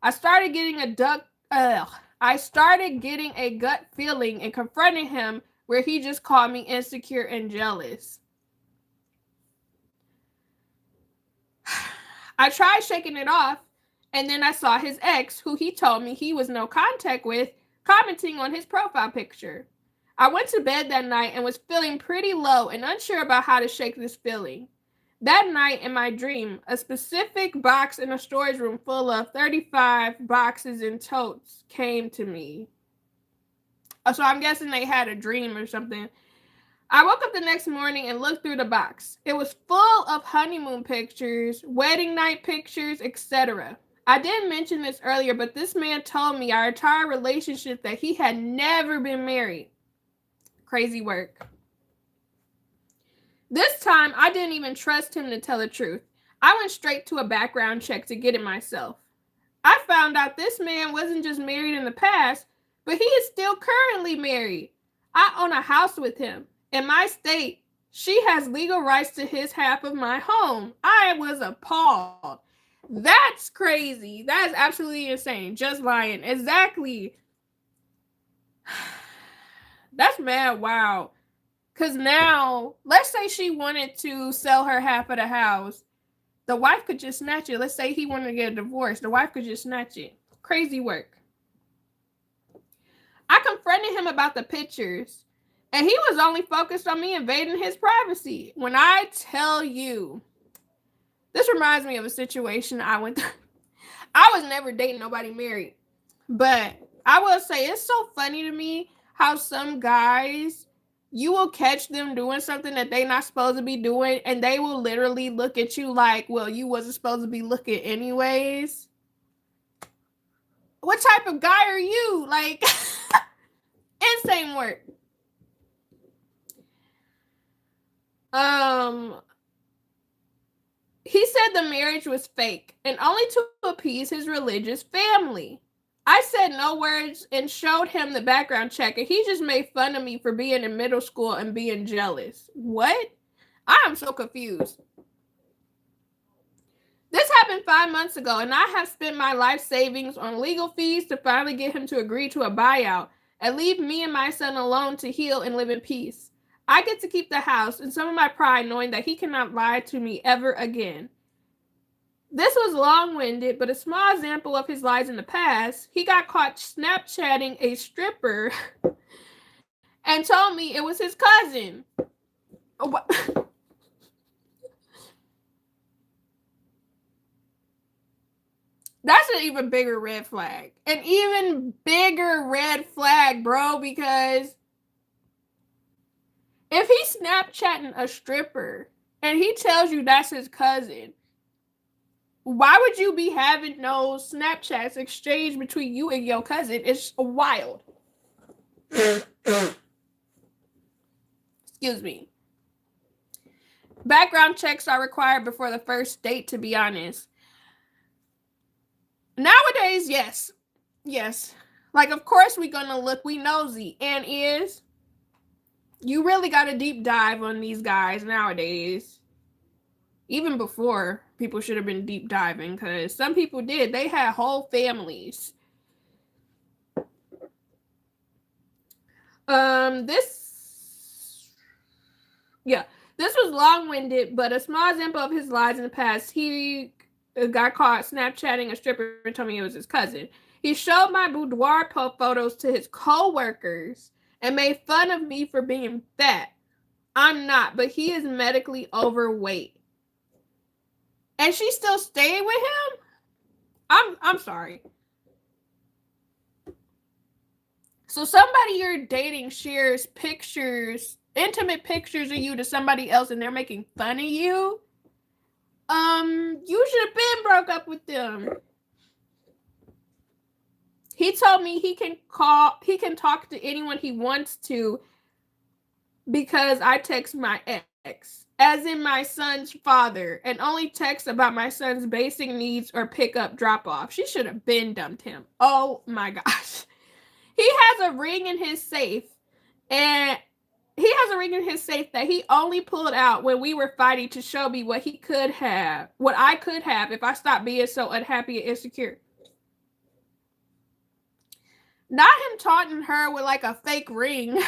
I started getting a gut feeling and confronting him where he just called me insecure and jealous. I tried shaking it off, and then I saw his ex, who he told me he was no contact with, commenting on his profile picture. I went to bed that night and was feeling pretty low and unsure about how to shake this feeling. That night in my dream, a specific box in a storage room full of 35 boxes and totes came to me. So I'm guessing they had a dream or something. I woke up the next morning and looked through the box. It was full of honeymoon pictures, wedding night pictures, etc. I didn't mention this earlier, but this man told me our entire relationship that he had never been married. Crazy work. This time, I didn't even trust him to tell the truth. I went straight to a background check to get it myself. I found out this man wasn't just married in the past, but he is still currently married. I own a house with him. In my state, she has legal rights to his half of my home. I was appalled. That's crazy. That is absolutely insane. Just lying. Exactly. That's mad wow. Because now, let's say she wanted to sell her half of the house. The wife could just snatch it. Let's say he wanted to get a divorce. The wife could just snatch it. Crazy work. I confronted him about the pictures, and he was only focused on me invading his privacy. When I tell you, this reminds me of a situation I went through. I was never dating nobody married, but I will say it's so funny to me how some guys, you will catch them doing something that they're not supposed to be doing, and they will literally look at you like, well, you wasn't supposed to be looking anyways. What type of guy are you? Like, insane work. He said the marriage was fake and only to appease his religious family. I said no words and showed him the background check, and he just made fun of me for being in middle school and being jealous. What? I am so confused. This happened 5 months ago, and I have spent my life savings on legal fees to finally get him to agree to a buyout and leave me and my son alone to heal and live in peace. I get to keep the house and some of my pride knowing that he cannot lie to me ever again. This was long-winded, but a small example of his lies in the past. He got caught Snapchatting a stripper and told me it was his cousin. That's an even bigger red flag. An even bigger red flag, bro, because if he's Snapchatting a stripper and he tells you that's his cousin, why would you be having those Snapchats exchanged between you and your cousin? It's wild. Excuse me. Background checks are required before the first date, to be honest. Nowadays, yes. Yes. Like, of course we're gonna look, we nosy. And you really got to deep dive on these guys nowadays. Even before, people should have been deep diving because some people did. They had whole families. This, yeah, this was long-winded, but a small example of his lies in the past. He got caught Snapchatting a stripper and told me it was his cousin. He showed my boudoir photos to his co-workers and made fun of me for being fat. I'm not, but he is medically overweight. And she still stayed with him? I'm sorry. So somebody you're dating shares pictures, intimate pictures of you to somebody else and they're making fun of you? You should have been broke up with them. He told me he can talk to anyone he wants to because I text my ex, as in my son's father, and only text about my son's basic needs or pick up drop off. She should have been dumped him. Oh my gosh. He has a ring in his safe, and he has a ring in his safe that he only pulled out when we were fighting to show me what I could have if I stopped being so unhappy and insecure. Not him taunting her with like a fake ring.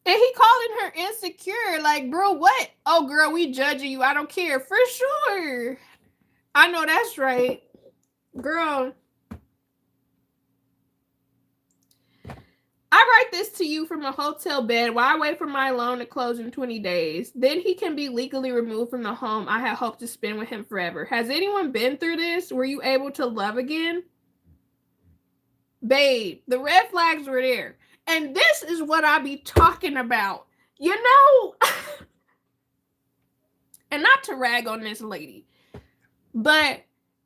And he calling her insecure. Like, bro, what? Oh, girl, we judging you. I don't care. For sure. I know that's right. Girl. I write this to you from a hotel bed while I wait for my loan to close in 20 days. Then he can be legally removed from the home I had hoped to spend with him forever. Has anyone been through this? Were you able to love again? Babe, the red flags were there. And this is what I be talking about. You know, and not to rag on this lady, but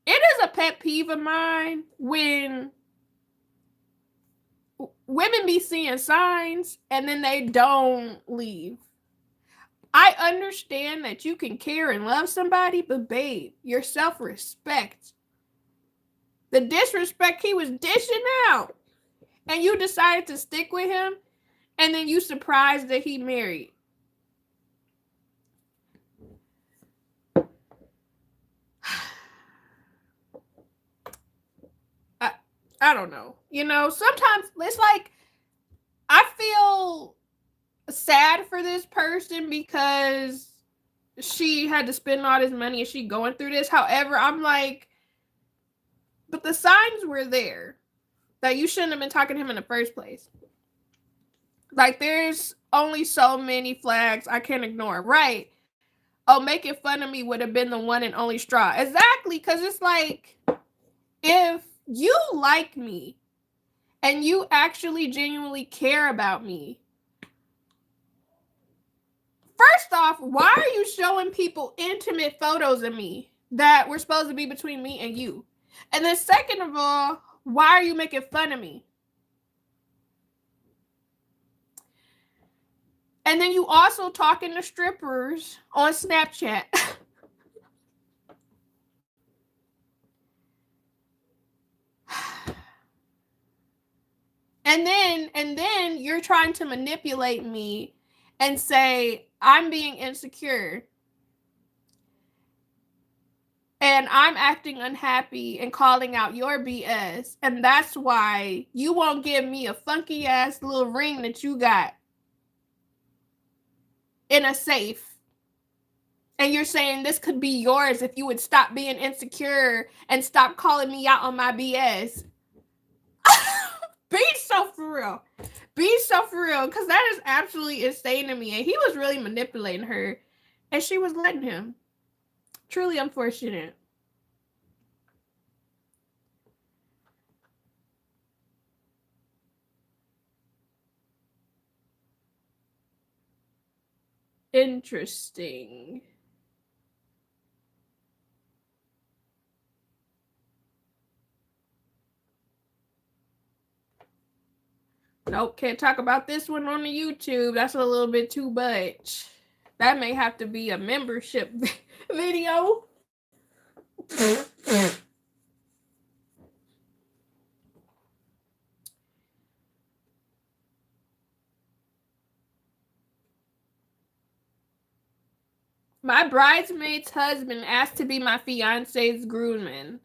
it is a pet peeve of mine when women be seeing signs and then they don't leave. I understand that you can care and love somebody, but babe, your self-respect. The disrespect he was dishing out. And you decided to stick with him, and then you surprised that he married. I don't know. You know, sometimes it's like I feel sad for this person because she had to spend all this money and she going through this. However, I'm like, but the signs were there that you shouldn't have been talking to him in the first place. Like, there's only so many flags I can't ignore, right? Oh, making fun of me would have been the one and only straw. Exactly, because it's like, if you like me and you actually genuinely care about me, first off, why are you showing people intimate photos of me that were supposed to be between me and you? And then second of all, why are you making fun of me? And then you also talking to strippers on Snapchat. And then you're trying to manipulate me and say I'm being insecure and I'm acting unhappy and calling out your BS, and that's why you won't give me a funky ass little ring that you got in a safe. And you're saying this could be yours if you would stop being insecure and stop calling me out on my BS. Be so for real. Be so for real. Because that is absolutely insane to me. And he was really manipulating her. And she was letting him. Truly unfortunate. Interesting. Nope, can't talk about this one on the YouTube. That's a little bit too much. That may have to be a membership video. My bridesmaid's husband asked to be my fiance's groomsman.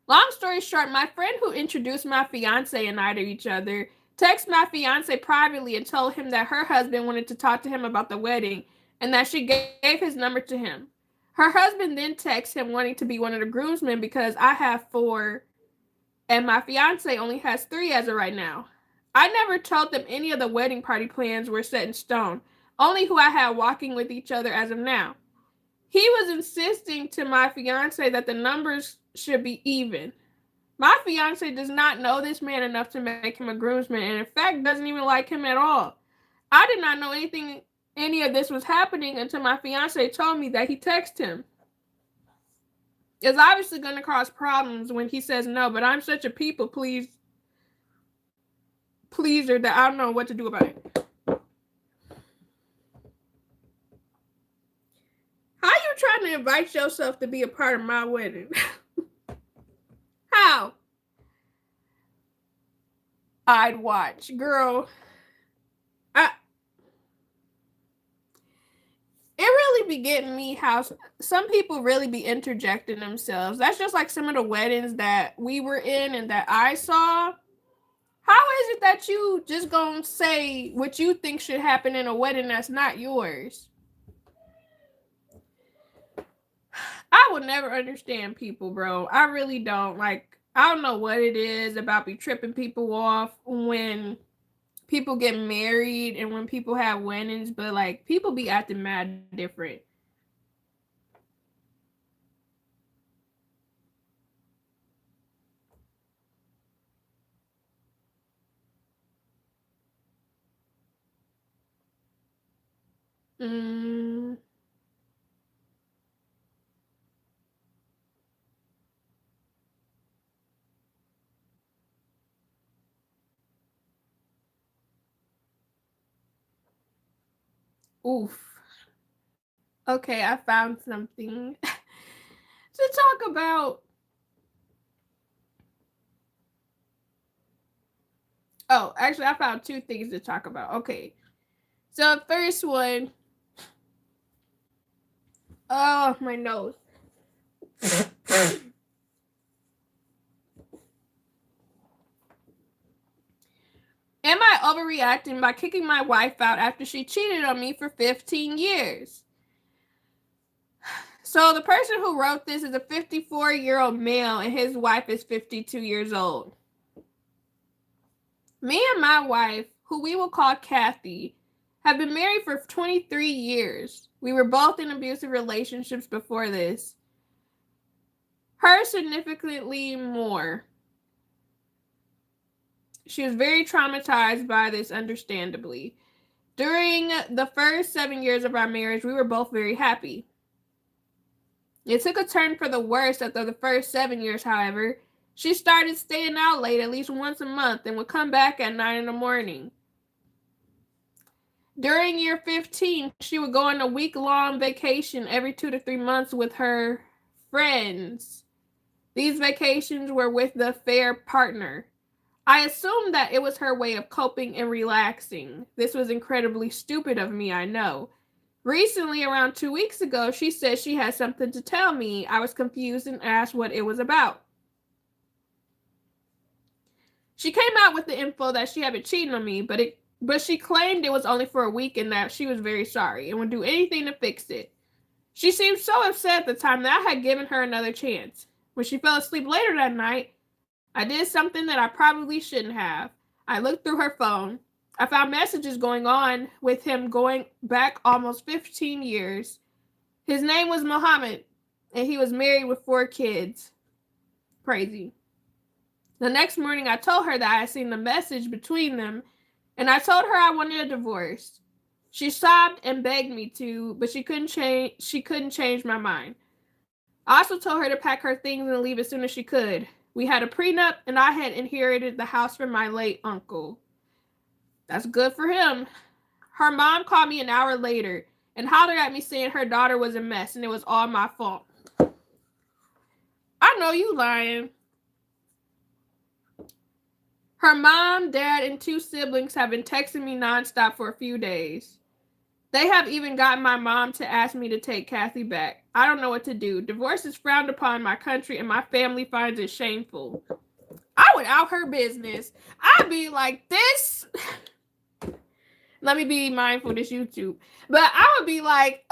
Long story short, my friend who introduced my fiance and I to each other texted my fiance privately and told him that her husband wanted to talk to him about the wedding and that she gave his number to him. Her husband then texted him wanting to be one of the groomsmen because I have four and my fiance only has three as of right now. I never told them any of the wedding party plans were set in stone, only who I had walking with each other as of now. He was insisting to my fiance that the numbers should be even. My fiance does not know this man enough to make him a groomsman, and in fact doesn't even like him at all. I did not know any of this was happening until my fiance told me that he texted him. It's obviously going to cause problems when he says no, but I'm such a people pleaser that I don't know what to do about it. How you trying to invite yourself to be a part of my wedding? How? I'd watch. Girl, it really be getting me how some people really be interjecting themselves. That's just like some of the weddings that we were in and that I saw. How is it that you just gonna say what you think should happen in a wedding that's not yours? I would never understand people, bro. I really don't. Like, I don't know what it is about be tripping people off when people get married and when people have weddings, but like people be acting mad different. Mm, oof. Okay, I found something to talk about. Oh, actually, I found two things to talk about. Okay. So, first one, oh, my nose. Am I overreacting by kicking my wife out after she cheated on me for 15 years? So, the person who wrote this is a 54-year-old male, and his wife is 52 years old. Me and my wife, who we will call Kathy, have been married for 23 years. We were both in abusive relationships before this. Her significantly more. She was very traumatized by this, understandably. During the first 7 years of our marriage, we were both very happy. It took a turn for the worse after the first 7 years, however. She started staying out late at least once a month and would come back at 9 in the morning. During year 15, she would go on a week-long vacation every 2 to 3 months with her friends. These vacations were with the affair partner. I assumed that it was her way of coping and relaxing. This was incredibly stupid of me, I know. Recently, around 2 weeks ago, she said she had something to tell me. I was confused and asked what it was about. She came out with the info that she had been cheating on me, but she claimed it was only for a week and that she was very sorry and would do anything to fix it. She seemed so upset at the time that I had given her another chance. When she fell asleep later that night, I did something that I probably shouldn't have. I looked through her phone. I found messages going on with him going back almost 15 years. His name was Mohammed, and he was married with 4 kids. Crazy. The next morning, I told her that I had seen the message between them, and I told her I wanted a divorce. She sobbed and begged me to, but she couldn't change my mind. I also told her to pack her things and leave as soon as she could. We had a prenup, and I had inherited the house from my late uncle. That's good for him. Her mom called me an hour later and hollered at me saying her daughter was a mess and it was all my fault. I know you lying. Her mom, dad, and 2 siblings have been texting me nonstop for a few days. They have even gotten my mom to ask me to take Kathy back. I don't know what to do. Divorce is frowned upon in my country, and my family finds it shameful. I would out her business. I'd be like, this. Let me be mindful of this YouTube. But I would be like,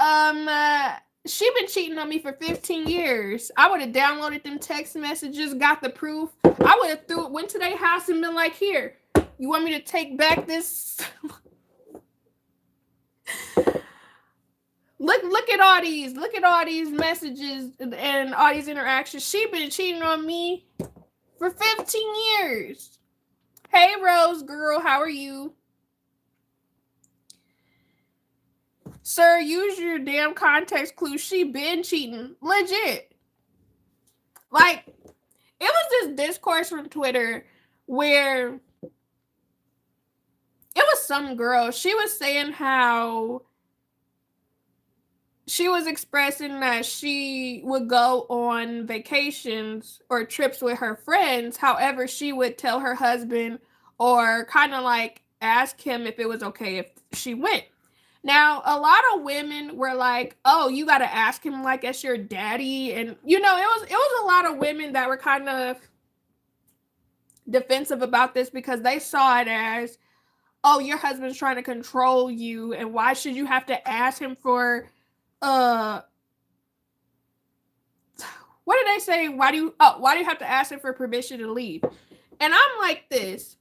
she been cheating on me for 15 years. I would have downloaded them text messages, got the proof. I would have went to their house and been like, here, you want me to take back this? Look at all these messages and all these interactions. She been cheating on me for 15 years. Hey, Rose girl, how are you? Sir, use your damn context clues. She been cheating. Legit. Like, it was this discourse from Twitter where it was some girl. She was saying how she was expressing that she would go on vacations or trips with her friends. However, she would tell her husband or kind of like ask him if it was okay if she went. Now, a lot of women were like, oh, you got to ask him like that's your daddy. And, you know, it was a lot of women that were kind of defensive about this because they saw it as, oh, your husband's trying to control you. And why should you have to ask him for, what did they say? Why do you have to ask him for permission to leave? And I'm like this.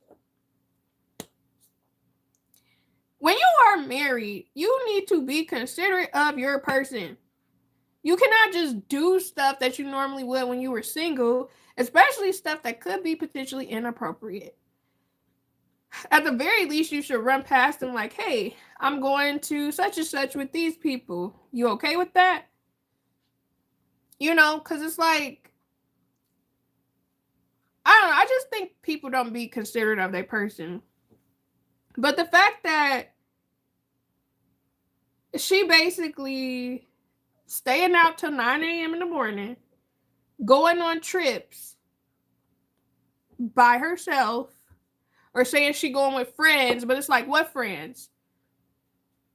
When you are married, you need to be considerate of your person. You cannot just do stuff that you normally would when you were single, especially stuff that could be potentially inappropriate. At the very least, you should run past them like, hey, I'm going to such and such with these people. You okay with that? You know, because it's like, I don't know. I just think people don't be considerate of their person. But the fact that she basically staying out till 9 a.m. in the morning, going on trips by herself, or saying she going with friends, but it's like, what friends?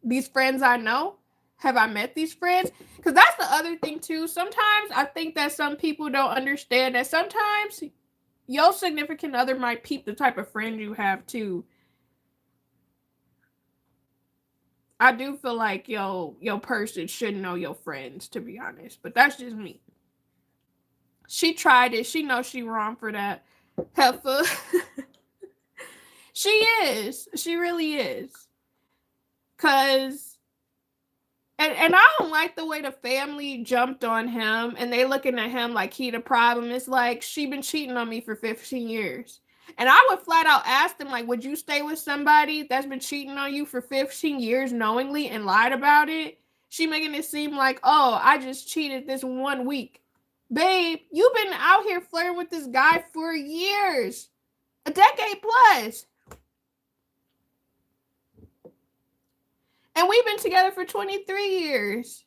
These friends I know? Have I met these friends? Because that's the other thing too. Sometimes I think that some people don't understand that sometimes your significant other might peep the type of friend you have too. I do feel like your person should know your friends, to be honest. But that's just me. She tried it. She knows she wrong for that. Heifer. She is. She really is. Cause and I don't like the way the family jumped on him and they looking at him like he the problem. It's like she been cheating on me for 15 years. And I would flat out ask them, like, would you stay with somebody that's been cheating on you for 15 years knowingly and lied about it? She making it seem like, oh, I just cheated this 1 week. Babe, you've been out here flirting with this guy for years. A decade plus. And we've been together for 23 years.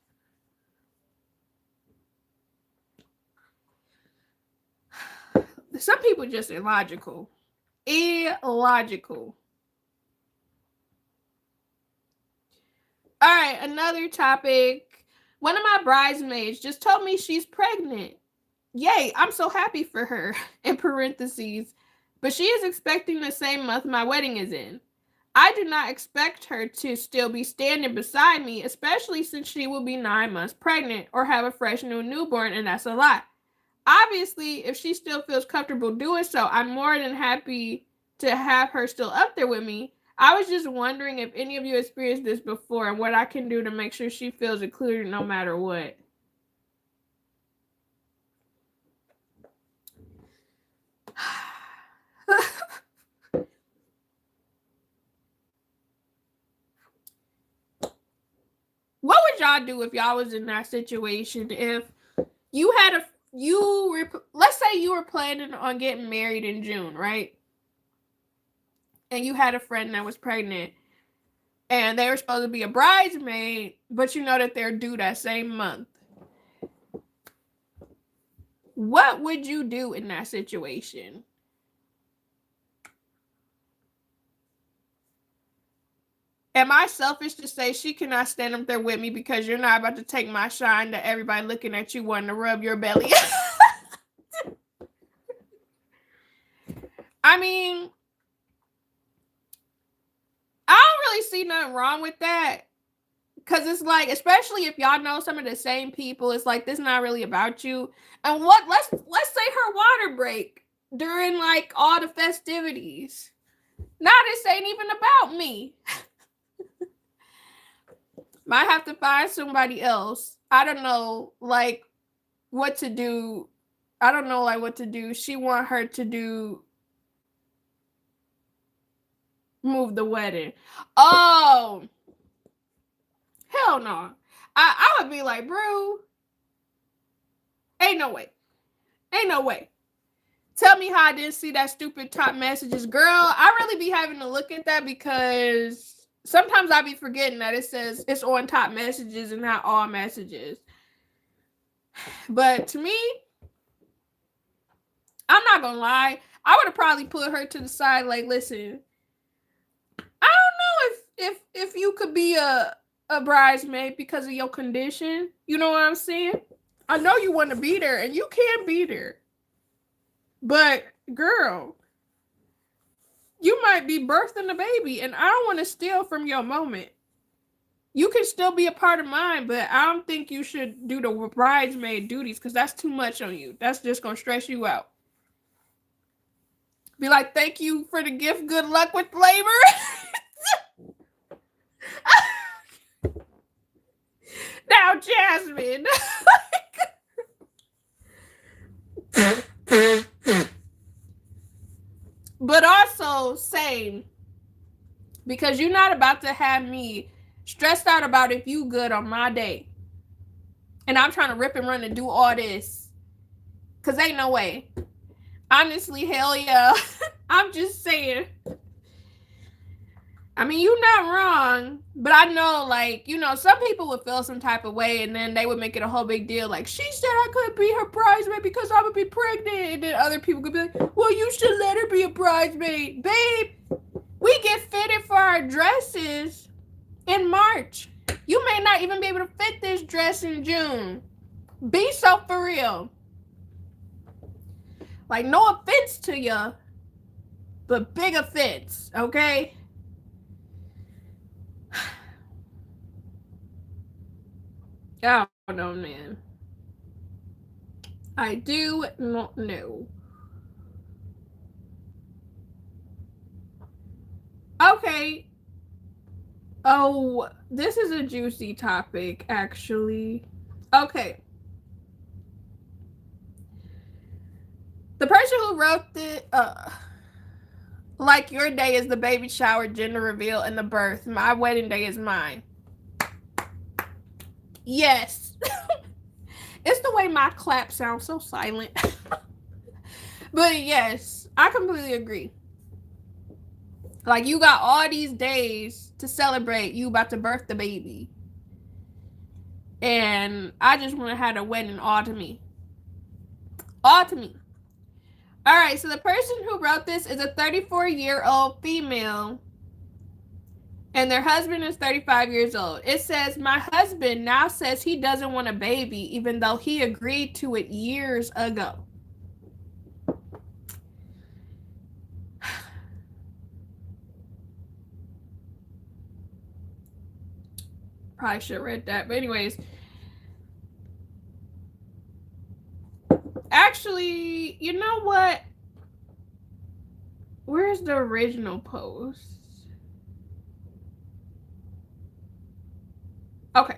Some people just illogical. Illogical. All right, another topic. One of my bridesmaids just told me she's pregnant. Yay, I'm so happy for her, in parentheses. But she is expecting the same month my wedding is in. I do not expect her to still be standing beside me, especially since she will be 9 months pregnant or have a fresh new newborn, and that's a lot. Obviously, if she still feels comfortable doing so, I'm more than happy to have her still up there with me. I was just wondering if any of you experienced this before and what I can do to make sure she feels included no matter what. What would y'all do if y'all was in that situation? If you had let's say you were planning on getting married in June, right? And you had a friend that was pregnant and they were supposed to be a bridesmaid, but you know that they're due that same month. What would you do in that situation? Am I selfish to say she cannot stand up there with me because you're not about to take my shine that everybody looking at you wanting to rub your belly? I mean, I don't really see nothing wrong with that. Cause it's like, especially if y'all know some of the same people, it's like this not really about you. And what let's say her water break during like all the festivities. Now this ain't even about me. Might have to find somebody else. I don't know like what to do. I don't know like what to do. She want her to do move the wedding. Oh, hell no. I would be like, bro, ain't no way. Ain't no way. Tell me how I didn't see that stupid top messages. Girl, I really be having to look at that because sometimes I be forgetting that it says it's on top messages and not all messages. But to me, I'm not gonna lie. I would have probably put her to the side like, listen, I don't know if you could be a bridesmaid because of your condition. You know what I'm saying? I know you want to be there and you can be there. But girl, you might be birthing a baby and I don't want to steal from your moment. You can still be a part of mine, but I don't think you should do the bridesmaid duties because that's too much on you. That's just going to stress you out. Be like, thank you for the gift. Good luck with labor. Now, Jasmine. But also, same. Because you're not about to have me stressed out about if you good on my day. And I'm trying to rip and run and do all this. Because ain't no way. Honestly, hell yeah. I'm just saying. I mean, you're not wrong, but I know, like, you know, some people would feel some type of way and then they would make it a whole big deal. Like, she said I couldn't be her bridesmaid because I would be pregnant. And then other people could be like, well, you should let her be a bridesmaid. Babe, we get fitted for our dresses in March. You may not even be able to fit this dress in June. Be so for real. Like, no offense to you, but big offense, okay? I don't know, man. I do not know. Okay. Oh, this is a juicy topic, actually. Okay. The person who wrote the like your day is the baby shower, gender reveal, and the birth. My wedding day is mine. Yes. It's the way my clap sounds so silent. But yes, I completely agree. Like, you got all these days to celebrate you about to birth the baby. And I just want to have a wedding all to me. All to me. All right, so the person who wrote this is a 34-year-old female. And their husband is 35 years old. It says, my husband now says he doesn't want a baby, even though he agreed to it years ago. Probably should have read that. But anyways. Actually, you know what? Where's the original post? Okay.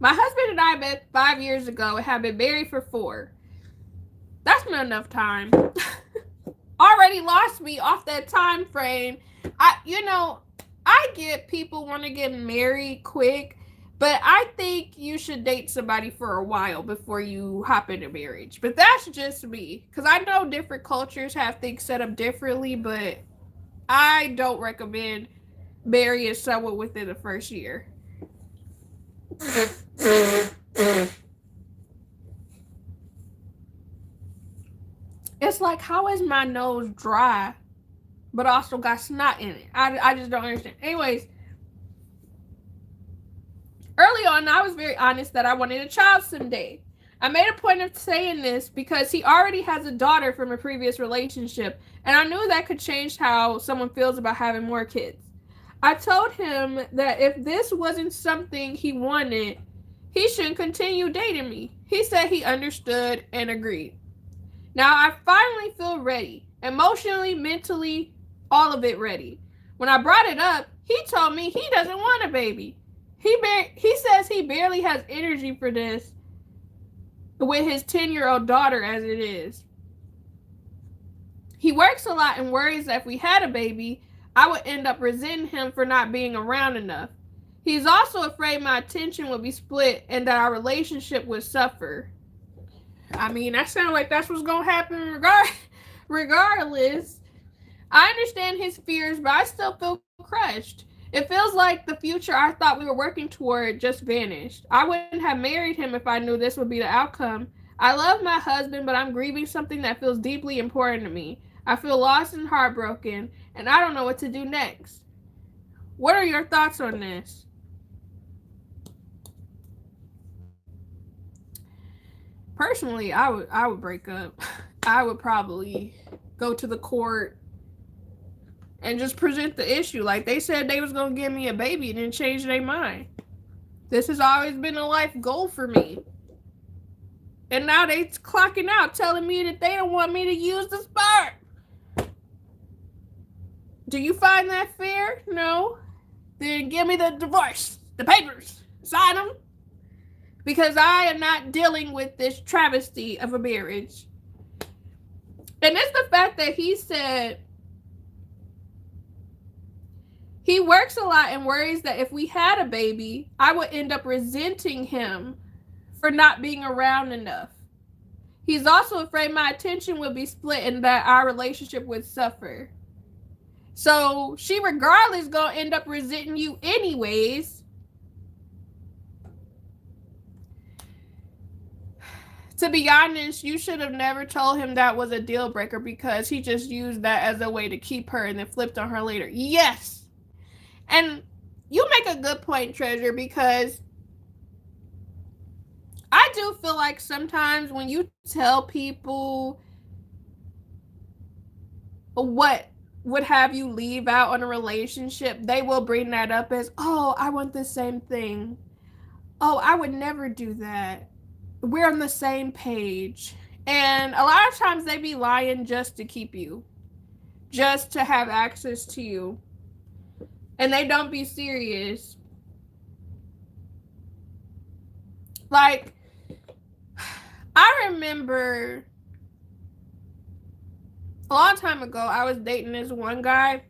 My husband and I met 5 years ago and have been married for 4. That's not enough time. Already lost me off that time frame. I get people want to get married quick, but I think you should date somebody for a while before you hop into marriage. But that's just me. Because I know different cultures have things set up differently, but I don't recommend marrying someone within the first year. It's like, how is my nose dry? but also got snot in it. I just don't understand. Anyways, early on, I was very honest that I wanted a child someday. I made a point of saying this because he already has a daughter from a previous relationship, and I knew that could change how someone feels about having more kids. I told him that if this wasn't something he wanted, he shouldn't continue dating me. He said he understood and agreed. Now I finally feel ready. Emotionally, mentally, all of it ready. When I brought it up, he told me he doesn't want a baby. He says he barely has energy for this with his 10-year-old daughter as it is. He works a lot and worries that if we had a baby, I would end up resenting him for not being around enough. He's also afraid my attention would be split and that our relationship would suffer. I mean, that sounds like that's what's going to happen regardless. I understand his fears, but I still feel crushed. It feels like the future I thought we were working toward just vanished. I wouldn't have married him if I knew this would be the outcome. I love my husband, but I'm grieving something that feels deeply important to me. I feel lost and heartbroken, and I don't know what to do next. What are your thoughts on this? Personally, I would break up. I would probably go to the court and just present the issue. Like, they said they was gonna give me a baby and then change their mind. This has always been a life goal for me. And now they clocking out telling me that they don't want me to use the sperm. Do you find that fair? No. Then give me the divorce, the papers, sign them. Because I am not dealing with this travesty of a marriage. And it's the fact that he said he works a lot and worries that if we had a baby, I would end up resenting him for not being around enough. He's also afraid my attention would be split and that our relationship would suffer. So she regardless gonna end up resenting you anyways. To be honest, you should have never told him that was a deal breaker because he just used that as a way to keep her and then flipped on her later. Yes. And you make a good point, Treasure, because I do feel like sometimes when you tell people what would have you leave out on a relationship, they will bring that up as, oh, I want the same thing. Oh, I would never do that. We're on the same page. And a lot of times they be lying just to keep you, just to have access to you. And they don't be serious. Like, I remember a long time ago, I was dating this one guy,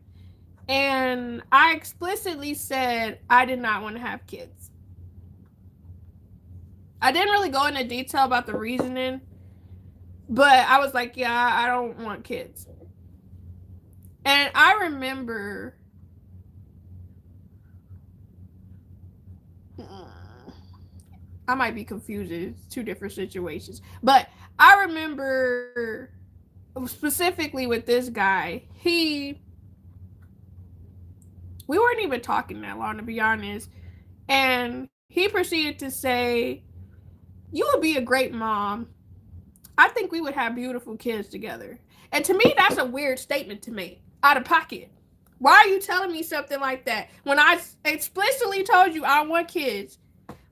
and I explicitly said I did not want to have kids. I didn't really go into detail about the reasoning, but I was like, yeah, I don't want kids. And I remember I might be confused. It's two different situations. But I remember specifically with this guy, we weren't even talking that long, to be honest. And he proceeded to say, you would be a great mom. I think we would have beautiful kids together. And to me, that's a weird statement to make out of pocket. Why are you telling me something like that when I explicitly told you I want kids?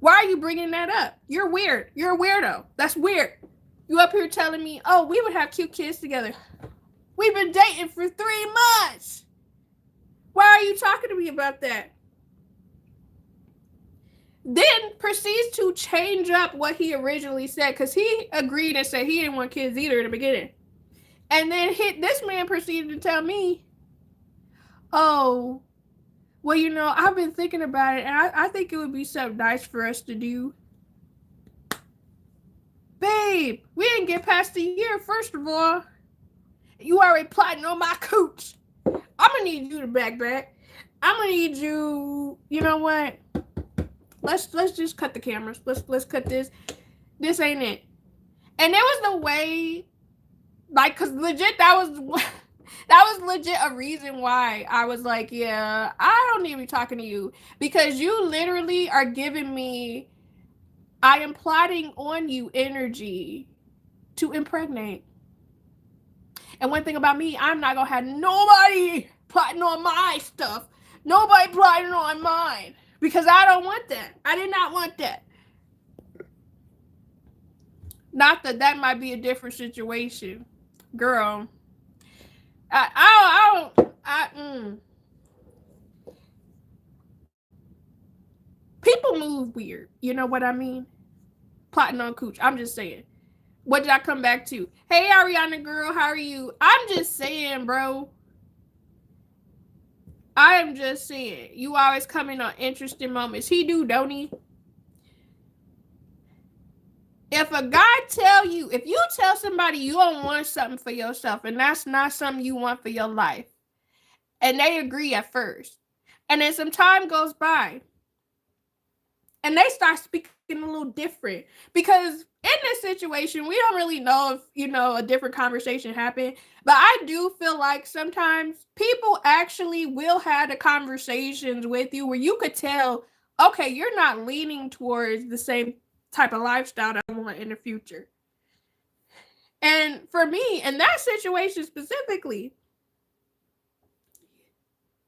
Why are you bringing that up? You're weird. You're a weirdo. That's weird. You up here telling me, oh, we would have cute kids together. We've been dating for 3 months. Why are you talking to me about that? Then proceeds to change up what he originally said, because he agreed and said he didn't want kids either in the beginning. And then this man proceeded to tell me, oh, well, you know, I've been thinking about it, and I think it would be something nice for us to do. Babe, we didn't get past the year, first of all. You already plotting on my cooch. I'm going to need you to back. I'm going to need you, you know what? Let's just cut the cameras. Let's cut this. This ain't it. And there was no way, like, because legit, that was legit a reason why I was like, yeah, I don't need to be talking to you because you literally are giving me, I am plotting on you energy to impregnate. And one thing about me, I'm not gonna have nobody plotting on my stuff. Nobody plotting on mine. Because I don't want that. I did not want that. Not that that might be a different situation. Girl. I don't People move weird. You know what I mean? Plotting on cooch. I'm just saying. What did I come back to? Hey Ariana girl, how are you? I'm just saying, bro. I am just saying. You always come in on interesting moments. He do, don't he? If a guy if you tell somebody you don't want something for yourself and that's not something you want for your life, and they agree at first, and then some time goes by, and they start speaking a little different, because in this situation, we don't really know if, a different conversation happened, but I do feel like sometimes people actually will have the conversations with you where you could tell, okay, you're not leaning towards the same type of lifestyle that I want in the future. And for me, in that situation specifically,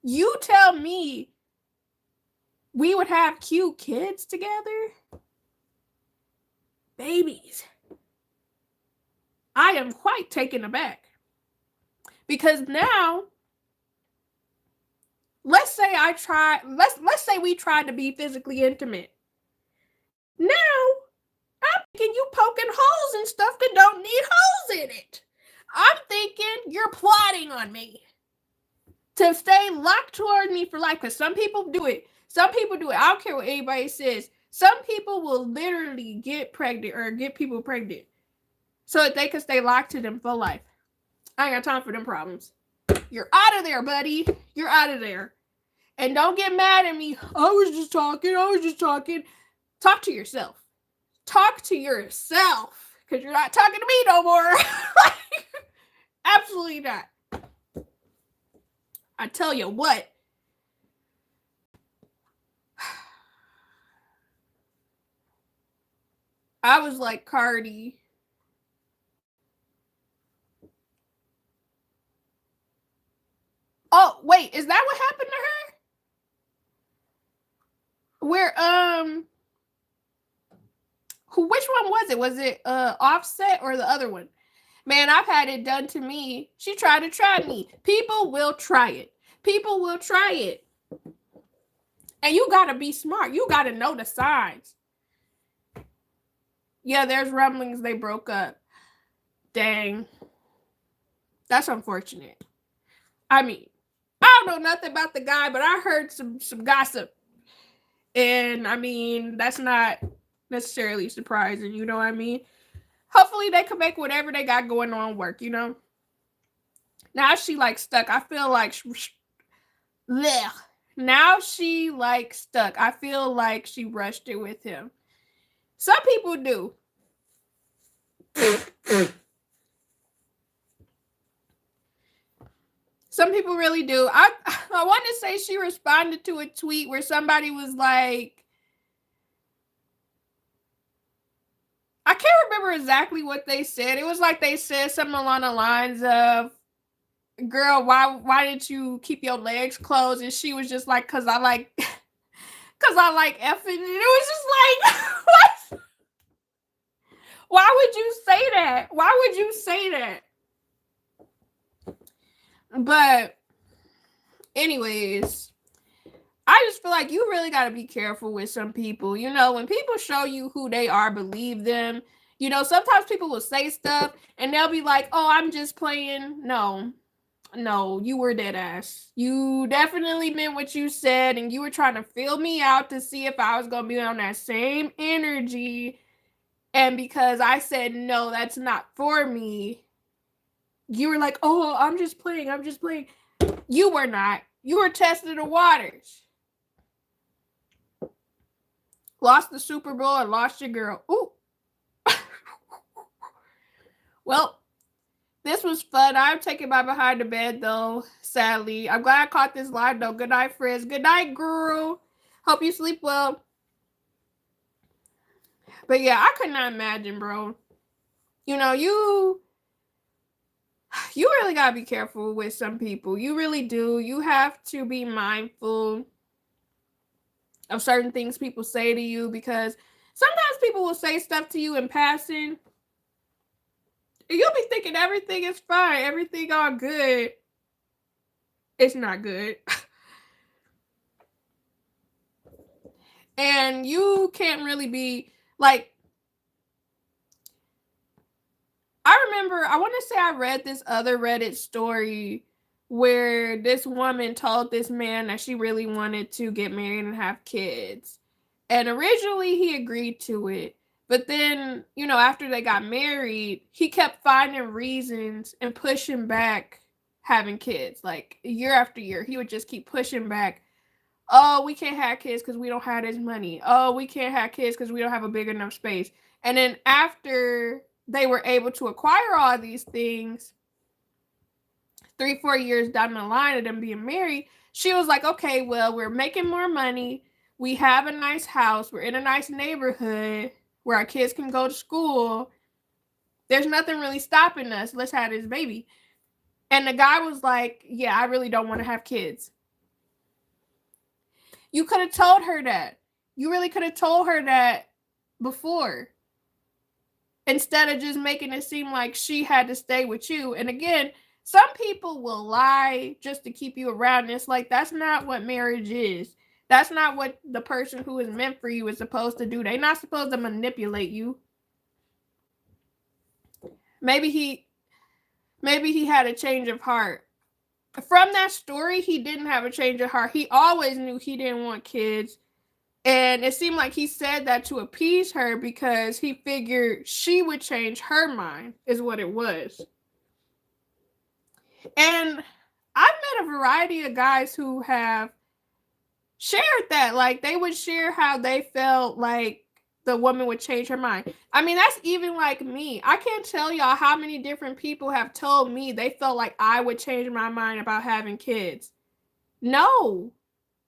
you tell me we would have cute kids together, babies, I am quite taken aback. Because now, let's say we tried to be physically intimate. Now, I'm thinking you poking holes in stuff that don't need holes in it. I'm thinking you're plotting on me to stay locked toward me for life, because some people do it. Some people do it. I don't care what anybody says. Some people will literally get pregnant or get people pregnant so that they can stay locked to them for life. I ain't got time for them problems. You're out of there, buddy. You're out of there. And don't get mad at me. I was just talking. Talk to yourself. Talk to yourself. Because you're not talking to me no more. Absolutely not. I tell you what. I was like Cardi. Oh, wait, is that what happened to her? Where which one was it? Was it Offset or the other one? Man, I've had it done to me. She tried to try me. People will try it. People will try it. And you gotta be smart. You gotta know the signs. Yeah, there's rumblings they broke up. Dang. That's unfortunate. I mean, I don't know nothing about the guy, but I heard some gossip. And I mean, that's not necessarily surprising, you know what I mean? Hopefully they can make whatever they got going on work, Now she like stuck. I feel like now she like stuck. I feel like she rushed it with him. Some people do. Some people really do. I want to say she responded to a tweet where somebody was like, I can't remember exactly what they said. It was like they said something along the lines of, girl, why didn't you keep your legs closed? And she was just like, cause I like effing. And it was just like, what? Why would you say that? Why would you say that? But anyways, I just feel like you really got to be careful with some people. When people show you who they are, believe them. Sometimes people will say stuff and they'll be like, oh, I'm just playing. No, you were dead ass. You definitely meant what you said, and you were trying to feel me out to see if I was going to be on that same energy. And because I said, no, that's not for me, you were like, oh, I'm just playing. You were not. You were testing the waters. Lost the Super Bowl and lost your girl. Ooh. Well, This was fun. I'm taking my behind the bed though, sadly. I'm glad I caught this live though. Good night, friends. Good night, girl. Hope you sleep well. But yeah, I could not imagine, bro. You know, you really gotta be careful with some people. You really do. You have to be mindful of certain things people say to you, because sometimes people will say stuff to you in passing. And you'll be thinking everything is fine, everything all good. It's not good. And you can't really be like, I remember, I want to say I read this other Reddit story where this woman told this man that she really wanted to get married and have kids. And originally he agreed to it. But then, you know, after they got married, he kept finding reasons and pushing back having kids. Like year after year, he would just keep pushing back. Oh, we can't have kids because we don't have this money. Oh, we can't have kids because we don't have a big enough space. And then after they were able to acquire all these things, 3-4 years down the line of them being married, she was like, okay, well, we're making more money. We have a nice house. We're in a nice neighborhood where our kids can go to school. There's nothing really stopping us. Let's have this baby. And the guy was like, yeah, I really don't want to have kids. You could have told her that. You really could have told her that before, instead of just making it seem like she had to stay with you. And again, some people will lie just to keep you around. It's like, that's not what marriage is. That's not what the person who is meant for you is supposed to do. They're not supposed to manipulate you. Maybe he had a change of heart. From that story, he didn't have a change of heart. He always knew he didn't want kids. And it seemed like he said that to appease her because he figured she would change her mind, is what it was. And I've met a variety of guys who have shared that. Like, they would share how they felt like the woman would change her mind. I mean, that's even like me. I can't tell y'all how many different people have told me they felt like I would change my mind about having kids. No,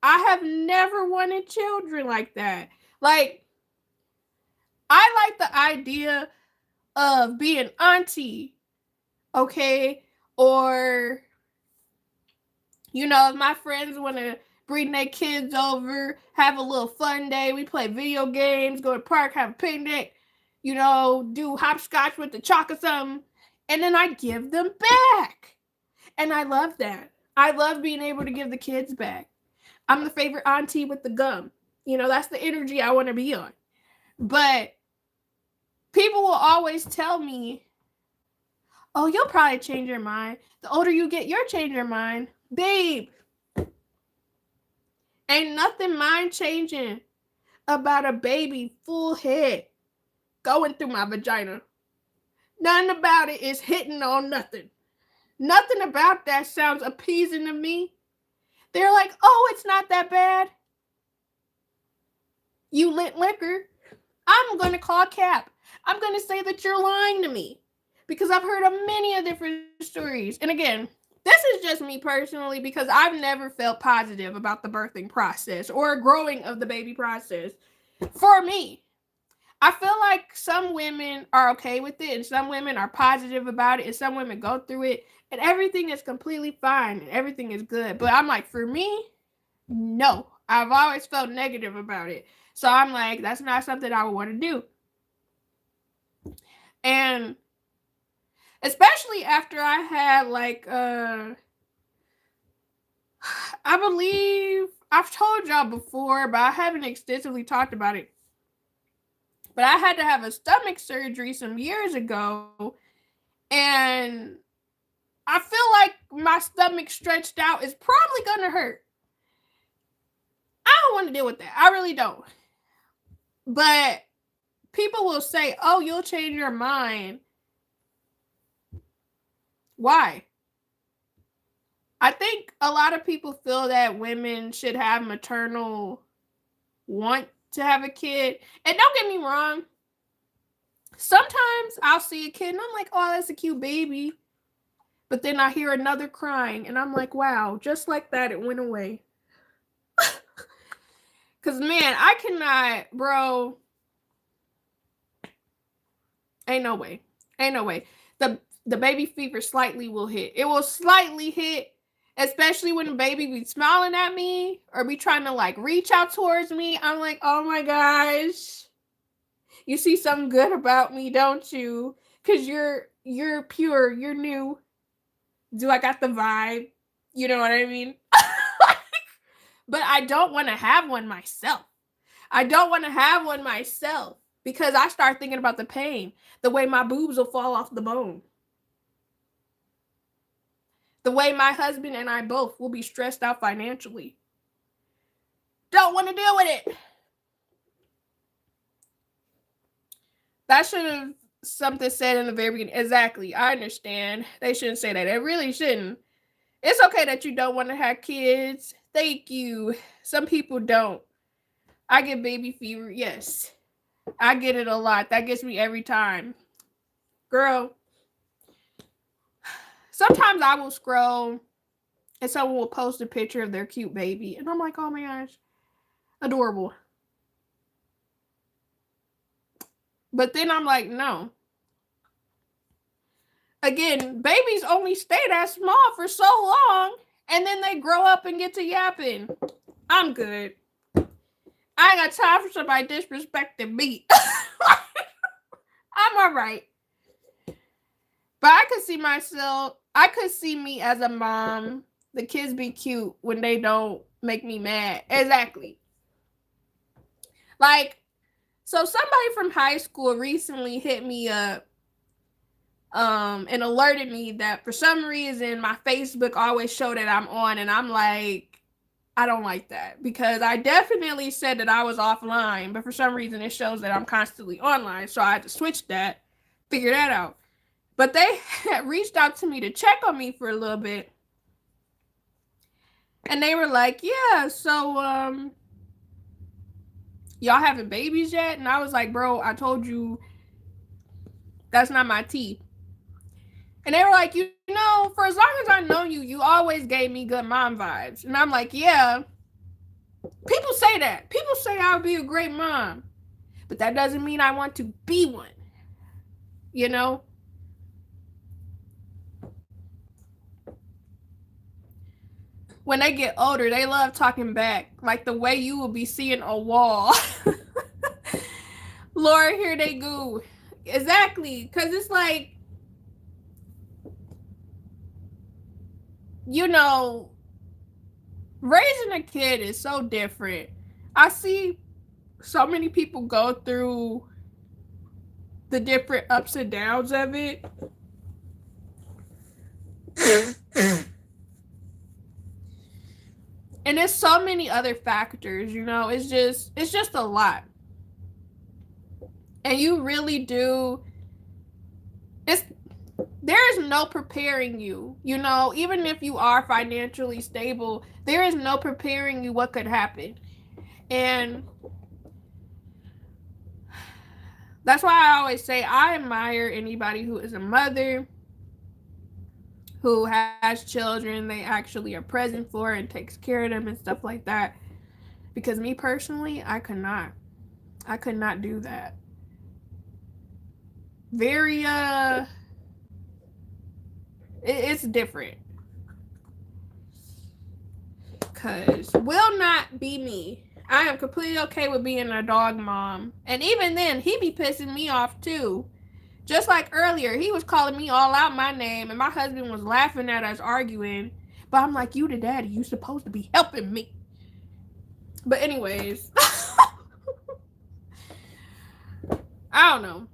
I have never wanted children like that. Like, I like the idea of being auntie, okay? Or, you know, if my friends want to bring their kids over, have a little fun day, we play video games, go to the park, have a picnic, you know, do hopscotch with the chalk or something, and then I give them back. And I love that. I love being able to give the kids back. I'm the favorite auntie with the gum. You know, that's the energy I want to be on. But people will always tell me, oh, you'll probably change your mind. The older you get, you'll change your mind. Babe, ain't nothing mind changing about a baby full head going through my vagina. Nothing about it is hitting on nothing. Nothing about that sounds appeasing to me. They're like, oh, it's not that bad. You lit liquor. I'm going to call Cap. I'm going to say that you're lying to me, because I've heard of many of different stories. And again, this is just me personally, because I've never felt positive about the birthing process or growing of the baby process. For me, I feel like some women are okay with it and some women are positive about it and some women go through it and everything is completely fine and everything is good. But I'm like, for me, no. I've always felt negative about it. So I'm like, that's not something I would want to do. And especially after I had like I believe I've told y'all before, but I haven't extensively talked about it. But I had to have a stomach surgery some years ago, and I feel like my stomach stretched out is probably gonna hurt. I don't want to deal with that. I really don't. But people will say, oh, you'll change your mind. Why? I think a lot of people feel that women should have maternal want to have a kid. And don't get me wrong. Sometimes I'll see a kid and I'm like, oh, that's a cute baby. But then I hear another crying, and I'm like, wow, just like that, it went away. Because, man, I cannot, bro. Ain't no way. Ain't no way. The baby fever slightly will hit. It will slightly hit, especially when the baby be smiling at me or be trying to like reach out towards me. I'm like, oh my gosh. You see something good about me, don't you? Cause you're pure, you're new. Do I got the vibe? You know what I mean? But I don't want to have one myself. I don't want to have one myself because I start thinking about the pain, the way my boobs will fall off the bone, the way my husband and I both will be stressed out financially. Don't want to deal with it. That should have something said in the very beginning. Exactly. I understand. They shouldn't say that. They really shouldn't. It's okay that you don't want to have kids. Thank you. Some people don't. I get baby fever. Yes. I get it a lot. That gets me every time. Girl, sometimes I will scroll and someone will post a picture of their cute baby. And I'm like, oh my gosh, adorable. But then I'm like, no. Again, babies only stay that small for so long. And then they grow up and get to yapping. I'm good. I ain't got time for somebody disrespecting me. I'm all right. But I could see myself, I could see me as a mom. The kids be cute when they don't make me mad. Exactly. Like, so somebody from high school recently hit me up and alerted me that for some reason my Facebook always showed that I'm on, and I'm like, I don't like that because I definitely said that I was offline, but for some reason it shows that I'm constantly online, so I had to switch that, figure that out. But they had reached out to me to check on me for a little bit, and they were like, yeah, so y'all having babies yet? And I was like, bro, I told you that's not my tea. And they were like, you know, for as long as I know you, you always gave me good mom vibes. And I'm like, yeah. People say that. People say I would be a great mom. But that doesn't mean I want to be one. You know? When they get older, they love talking back. Like the way you will be seeing a wall. Lord, here they go. Exactly. Because it's like, you know, raising a kid is so different. I see so many people go through the different ups and downs of it. And there's so many other factors, you know, it's just a lot. And you really do, there is no preparing you, you know, even if you are financially stable, there is no preparing you what could happen. And that's why I always say I admire anybody who is a mother, who has children they actually are present for and takes care of them and stuff like that. Because me personally, I could not do that. Very it's different. Cause will not be me. I am completely okay with being a dog mom. And even then, he be pissing me off too. Just like earlier, he was calling me all out my name, and my husband was laughing at us arguing. But I'm like, you the daddy, you supposed to be helping me. But anyways, I don't know.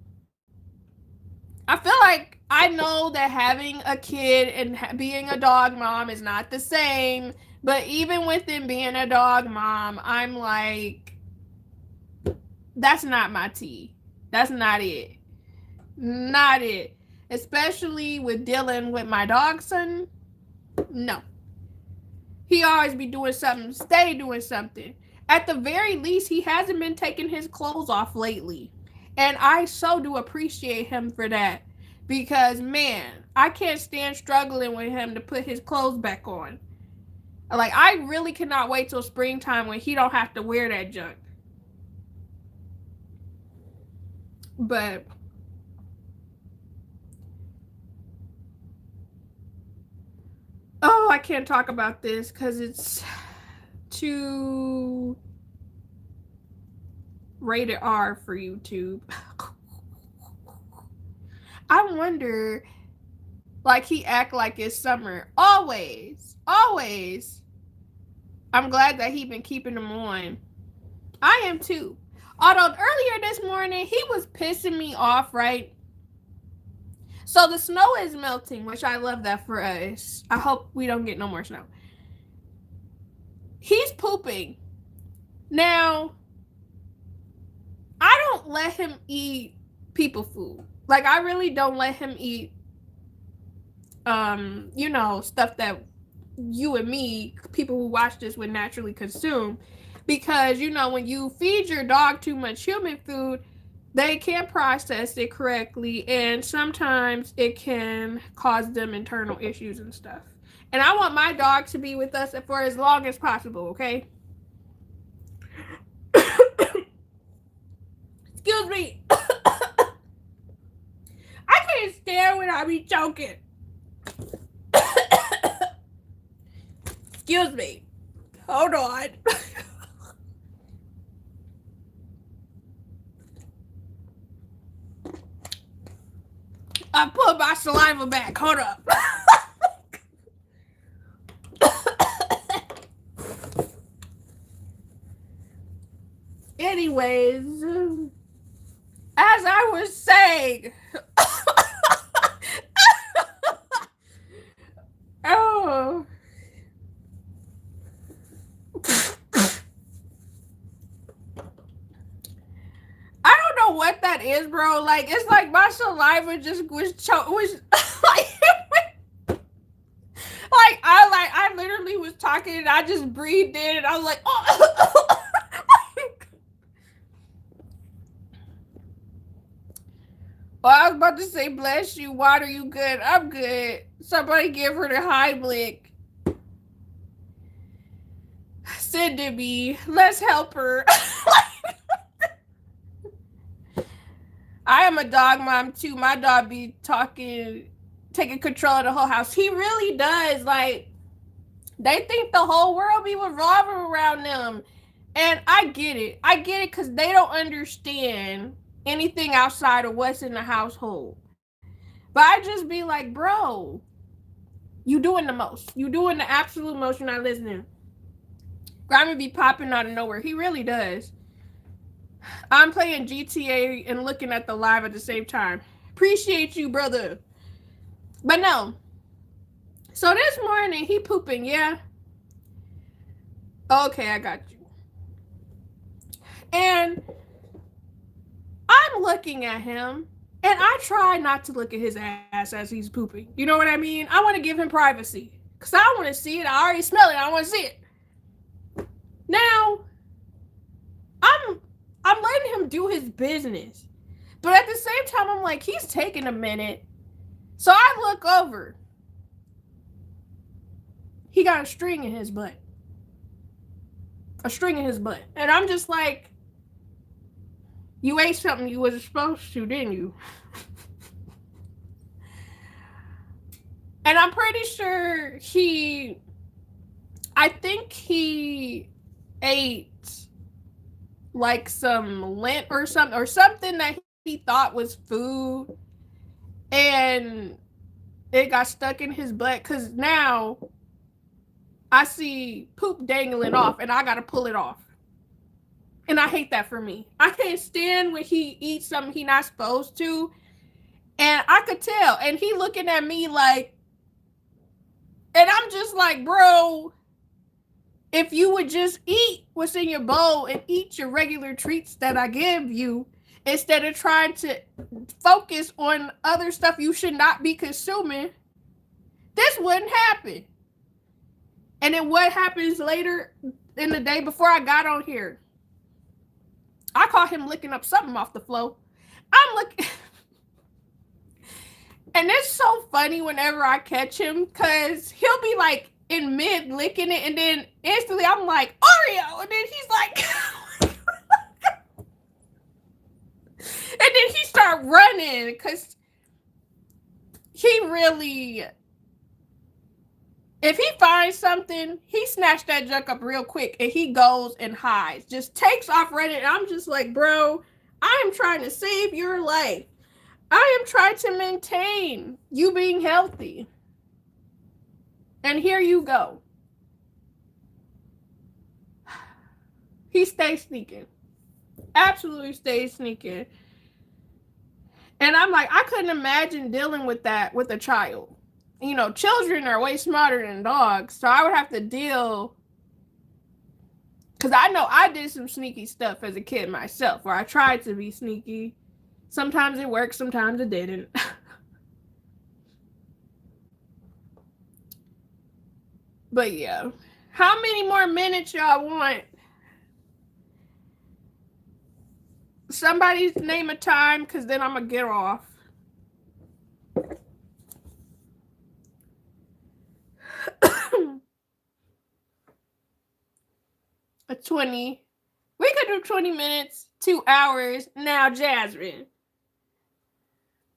I feel like I know that having a kid and being a dog mom is not the same. But even within being a dog mom, I'm like, that's not my tea. That's not it. Not it. Especially with dealing with my dog son. No. He always be doing something, stay doing something. At the very least, he hasn't been taking his clothes off lately. And I so do appreciate him for that. because, man, I can't stand struggling with him to put his clothes back on. Like, I really cannot wait till springtime when he don't have to wear that junk. But oh, I can't talk about this because it's too rated R for YouTube. I wonder, like, he act like it's summer. Always. Always. I'm glad that he been keeping them on. I am too. Although earlier this morning, he was pissing me off, right? So the snow is melting, which I love that for us. I hope we don't get no more snow. He's pooping. Now, I don't let him eat people food. Like, I really don't let him eat, stuff that you and me, people who watch this, would naturally consume. Because, when you feed your dog too much human food, they can't process it correctly, and sometimes it can cause them internal issues and stuff. And I want my dog to be with us for as long as possible, okay? Excuse me. I can't stand when I be choking. Excuse me. Hold on. I put my saliva back. Hold up. Anyways, as I was saying, oh, I don't know what that is, bro. Like, it's like my saliva just was I literally was talking and I just breathed in and I was like, oh. Well, I was about to say, bless you. Water, you good? I'm good. Somebody give her the Heimlich. Send to me. Let's help her. I am a dog mom too. My dog be taking control of the whole house. He really does. Like, they think the whole world be revolving around them. And I get it. I get it because they don't understand anything outside of what's in the household. But I just be like, bro, you doing the most. You doing the absolute most. You're not listening. Grammy be popping out of nowhere. He really does. I'm playing GTA and looking at the live at the same time. Appreciate you, brother. But no. So this morning, he pooping, yeah? Okay, I got you. And I'm looking at him, and I try not to look at his ass as he's pooping. You know what I mean? I want to give him privacy. Because I want to see it. I already smell it. I want to see it. Now, I'm letting him do his business. But at the same time, I'm like, he's taking a minute. So I look over. He got a string in his butt. A string in his butt. And I'm just like, you ate something you wasn't supposed to, didn't you? And I'm pretty sure I think he ate like some lint or something that he thought was food, and it got stuck in his butt, because now I see poop dangling off and I gotta pull it off. And I hate that for me. I can't stand when he eats something he not supposed to. And I could tell. And he looking at me like, and I'm just like, bro, if you would just eat what's in your bowl and eat your regular treats that I give you, instead of trying to focus on other stuff you should not be consuming, this wouldn't happen. And then what happens later in the day before I got on here? I caught him licking up something off the floor. I'm looking. And it's so funny whenever I catch him because he'll be like in mid licking it, and then instantly I'm like, Oreo, and then he's like, and then he start running because he really, if he finds something, he snatched that junk up real quick and he goes and hides, just takes off running. And I'm just like, bro, I am trying to save your life. I am trying to maintain you being healthy. And here you go. He stays sneaking. Absolutely stays sneaking. And I'm like, I couldn't imagine dealing with that with a child. You know, children are way smarter than dogs. So I would have to deal. Because I know I did some sneaky stuff as a kid myself, where I tried to be sneaky. Sometimes it worked, sometimes it didn't. But yeah. How many more minutes y'all want? Somebody's name a time, because then I'm going to get off. 20. We could do 20 minutes, 2 hours. Now, Jasmine.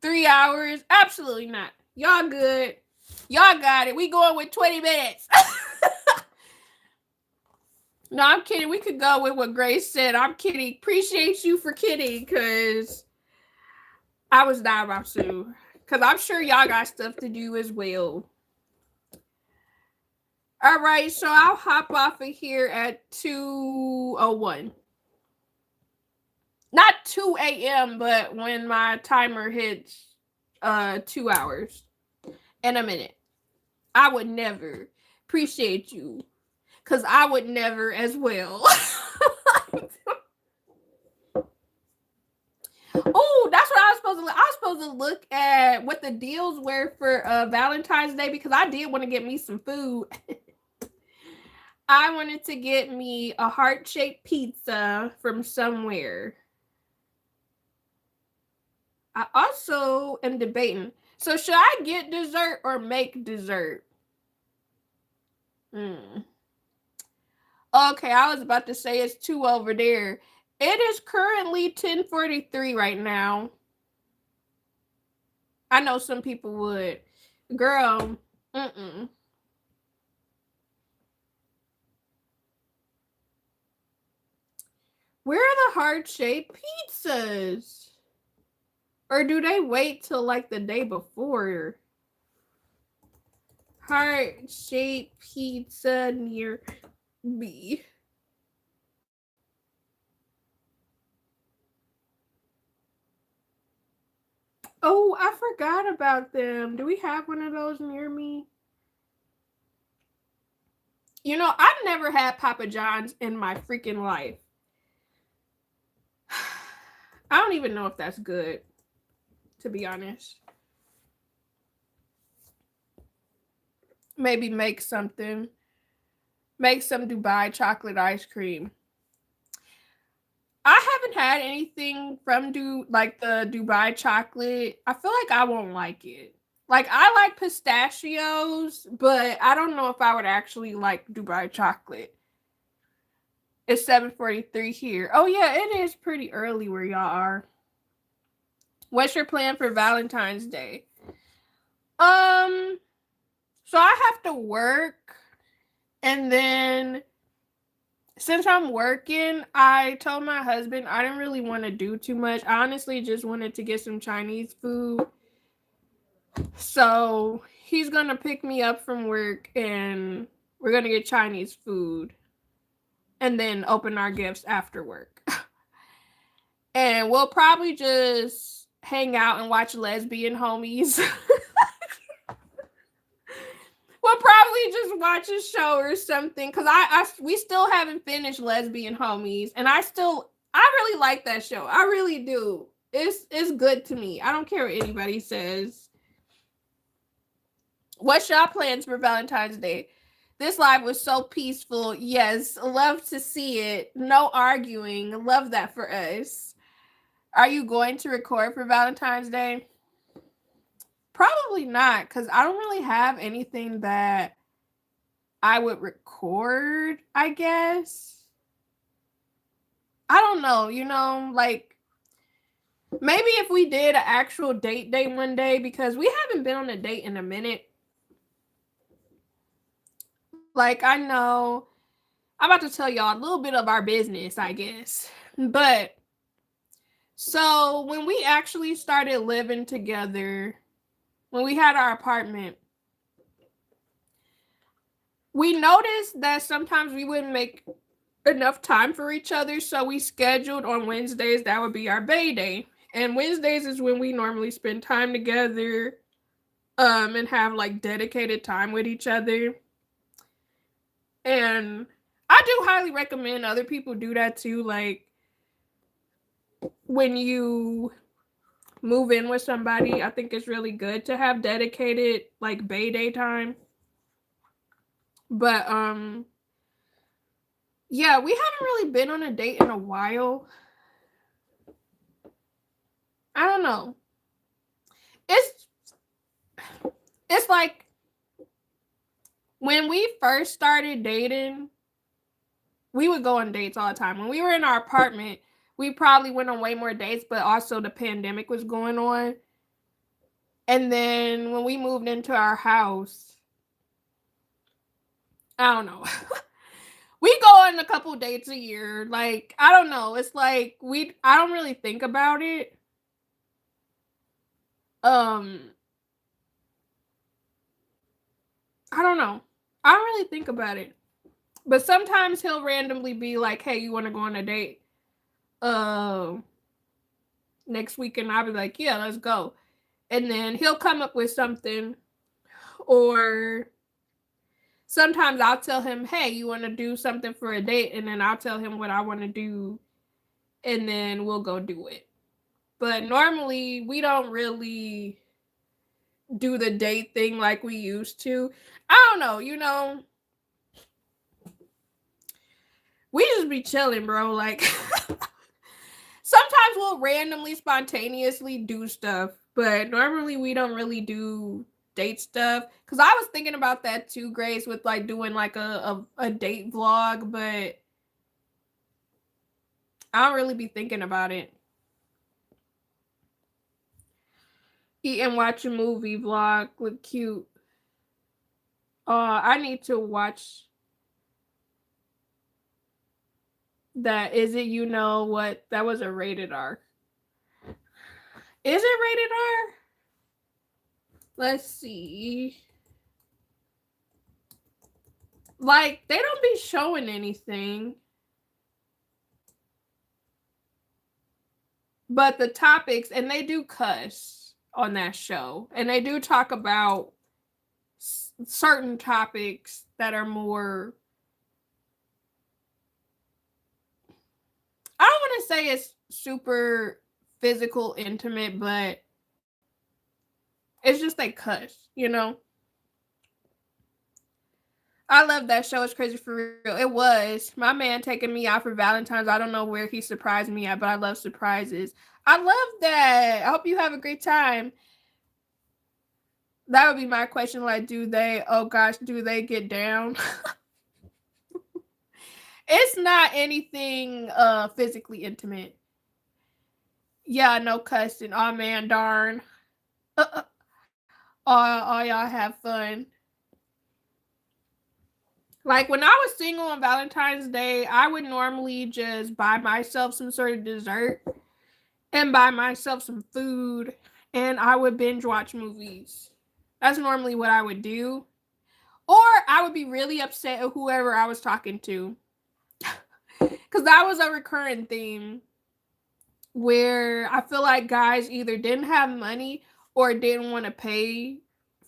3 hours? Absolutely not. Y'all good. Y'all got it. We going with 20 minutes. No, I'm kidding. We could go with what Grace said. I'm kidding. Appreciate you for kidding, because I was not about to. Because I'm sure y'all got stuff to do as well. All right, so I'll hop off of here at 2:01. Not 2 a.m., but when my timer hits 2 hours and a minute. I would never. Appreciate you. Because I would never as well. Oh, that's what I was supposed to look. I was supposed to look at what the deals were for Valentine's Day, because I did want to get me some food. I wanted to get me a heart-shaped pizza from somewhere. I also am debating. So should I get dessert or make dessert? Okay, I was about to say it's 2 over there. It is currently 10:43 right now. I know some people would. Girl, Where are the heart-shaped pizzas? Or do they wait till like the day before? Heart-shaped pizza near me. Oh, I forgot about them. Do we have one of those near me? You know, I've never had Papa John's in my freaking life. I don't even know if that's good, to be honest. Maybe make something. Make some Dubai chocolate ice cream. I haven't had anything from the Dubai chocolate. I feel like I won't like it. Like, I like pistachios, but I don't know if I would actually like Dubai chocolate. It's 7:43 here. Oh yeah, it is pretty early where y'all are. What's your plan for Valentine's Day? So I have to work, and then since I'm working, I told my husband I didn't really want to do too much. I honestly just wanted to get some Chinese food. So he's going to pick me up from work and we're going to get Chinese food and then open our gifts after work. And we'll probably just hang out and watch Lesbian Homies. We'll probably just watch a show or something, because we still haven't finished Lesbian Homies, and I really like that show. I really do. It's good to me. I don't care what anybody says. What's y'all plans for Valentine's Day? This live was so peaceful. Yes, love to see it. No arguing. Love that for us. Are you going to record for Valentine's Day? Probably not, because I don't really have anything that I would record, I guess. I don't know, like maybe if we did an actual date day one day, because we haven't been on a date in a minute. Like, I know I'm about to tell y'all a little bit of our business, I guess. But so when we actually started living together, when we had our apartment, we noticed that sometimes we wouldn't make enough time for each other. So we scheduled on Wednesdays, that would be our bay day. And Wednesdays is when we normally spend time together, and have like dedicated time with each other. And I do highly recommend other people do that too. Like when you move in with somebody, I think it's really good to have dedicated like bay day time. But yeah, we haven't really been on a date in a while. I don't know. It's it's like when we first started dating, we would go on dates all the time. When we were in our apartment, we probably went on way more dates, but also the pandemic was going on. And then when we moved into our house, I don't know. We go on a couple dates a year. Like, I don't know. It's like I don't really think about it. Um, I don't know. I don't really think about it. But sometimes he'll randomly be like, "Hey, you want to go on a date uh next week?" And I'll be like, "Yeah, let's go." And then he'll come up with something, or sometimes I'll tell him, "Hey, you want to do something for a date?" And then I'll tell him what I want to do, and then we'll go do it. But normally we don't really do the date thing like we used to. I don't know, we just be chilling, bro. Like sometimes we'll randomly spontaneously do stuff, but normally we don't really do date stuff. Cause I was thinking about that too, Grace, with like doing like a date vlog, but I don't really be thinking about it. Eat and watch a movie vlog look cute. I need to watch that. Is it, what, that was a rated R? Is it rated R? Let's see. Like, they don't be showing anything. But the topics, and they do cuss on that show, and they do talk about certain topics that are more, I don't want to say it's super physical, intimate, but it's just they cuss. I love that show. It's crazy for real. It was my man taking me out for Valentine's. I don't know where he surprised me at, but I love surprises. I love that. I hope you have a great time. That would be my question. Like, oh gosh, do they get down? It's not anything physically intimate. Yeah, no cussing. Oh man, darn. All y'all have fun. Like when I was single on Valentine's Day, I would normally just buy myself some sort of dessert and buy myself some food, and I would binge watch movies. That's normally what I would do. Or I would be really upset at whoever I was talking to. Because that was a recurrent theme where I feel like guys either didn't have money or didn't want to pay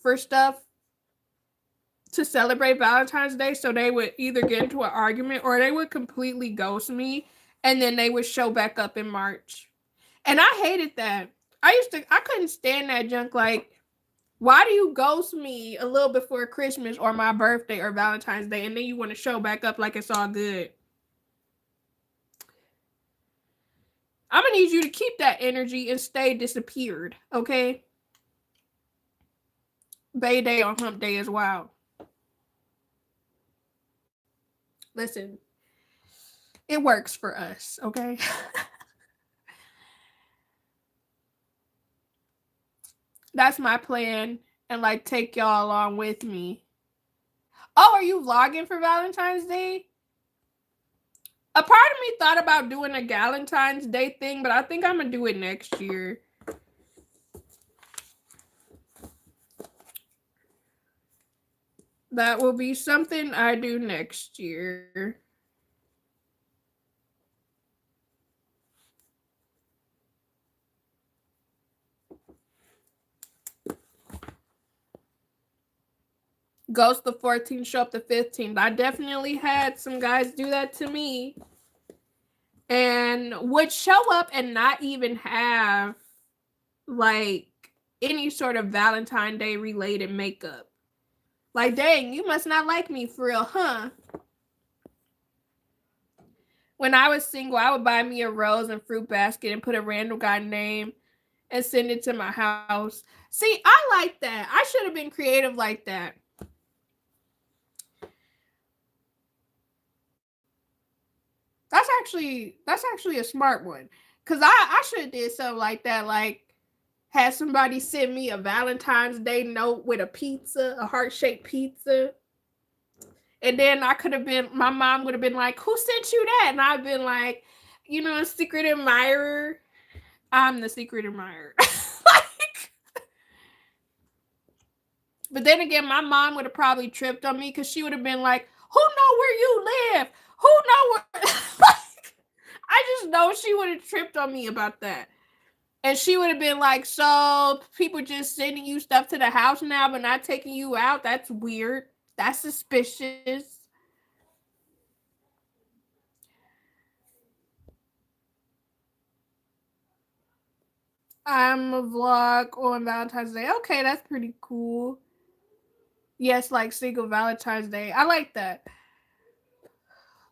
for stuff to celebrate Valentine's Day. So they would either get into an argument or they would completely ghost me, and then they would show back up in March. And I hated that. I couldn't stand that junk. Like, why do you ghost me a little before Christmas or my birthday or Valentine's Day, and then you want to show back up like it's all good? I'm gonna need you to keep that energy and stay disappeared, okay? Bay Day on Hump Day is wild. Listen, it works for us, okay? That's my plan, and like take y'all along with me. Oh, are you vlogging for Valentine's Day? A part of me thought about doing a Galentine's Day thing, but I think I'm gonna do it next year. That will be something I do next year. Ghost the 14th, show up the 15th. I definitely had some guys do that to me and would show up and not even have like any sort of Valentine Day related makeup. Like, dang, you must not like me for real, huh? When I was single, I would buy me a rose and fruit basket and put a random guy name and send it to my house. See, I like that. I should have been creative like that. That's actually a smart one. Cause I should have did something like that. Like had somebody send me a Valentine's Day note with a pizza, a heart-shaped pizza. And then I could have been, my mom would have been like, who sent you that? And I've been like, a secret admirer. I'm the secret admirer. Like, but then again, my mom would have probably tripped on me because she would have been like, who know where you live? Who know where? Like, I just know she would have tripped on me about that. And she would have been like, so people just sending you stuff to the house now, but not taking you out? That's weird. That's suspicious. I'm a vlog on Valentine's Day. Okay, that's pretty cool. Yes, like single Valentine's Day. I like that.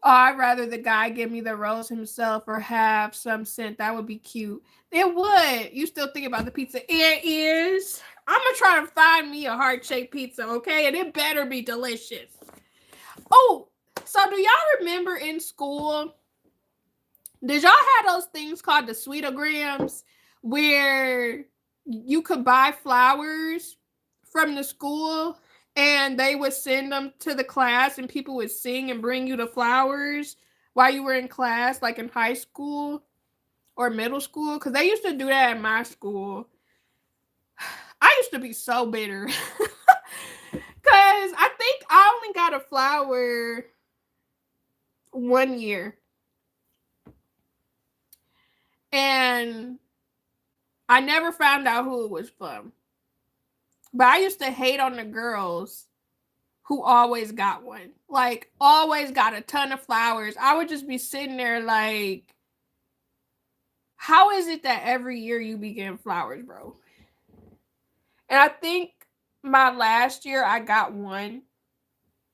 Oh, I'd rather the guy give me the rose himself or have some scent. That would be cute. It would. You still think about the pizza ear ears? I'm gonna try to find me a heart-shaped pizza, okay? And it better be delicious. Oh, so do y'all remember in school? Did y'all have those things called the sweetograms where you could buy flowers from the school and they would send them to the class and people would sing and bring you the flowers while you were in class, like in high school or middle school? Because they used to do that at my school. I used to be so bitter. Because I think I only got a flower one year. And I never found out who it was from. But I used to hate on the girls who always got one. Like, always got a ton of flowers. I would just be sitting there like, how is it that every year you be getting flowers, bro? And I think my last year I got one.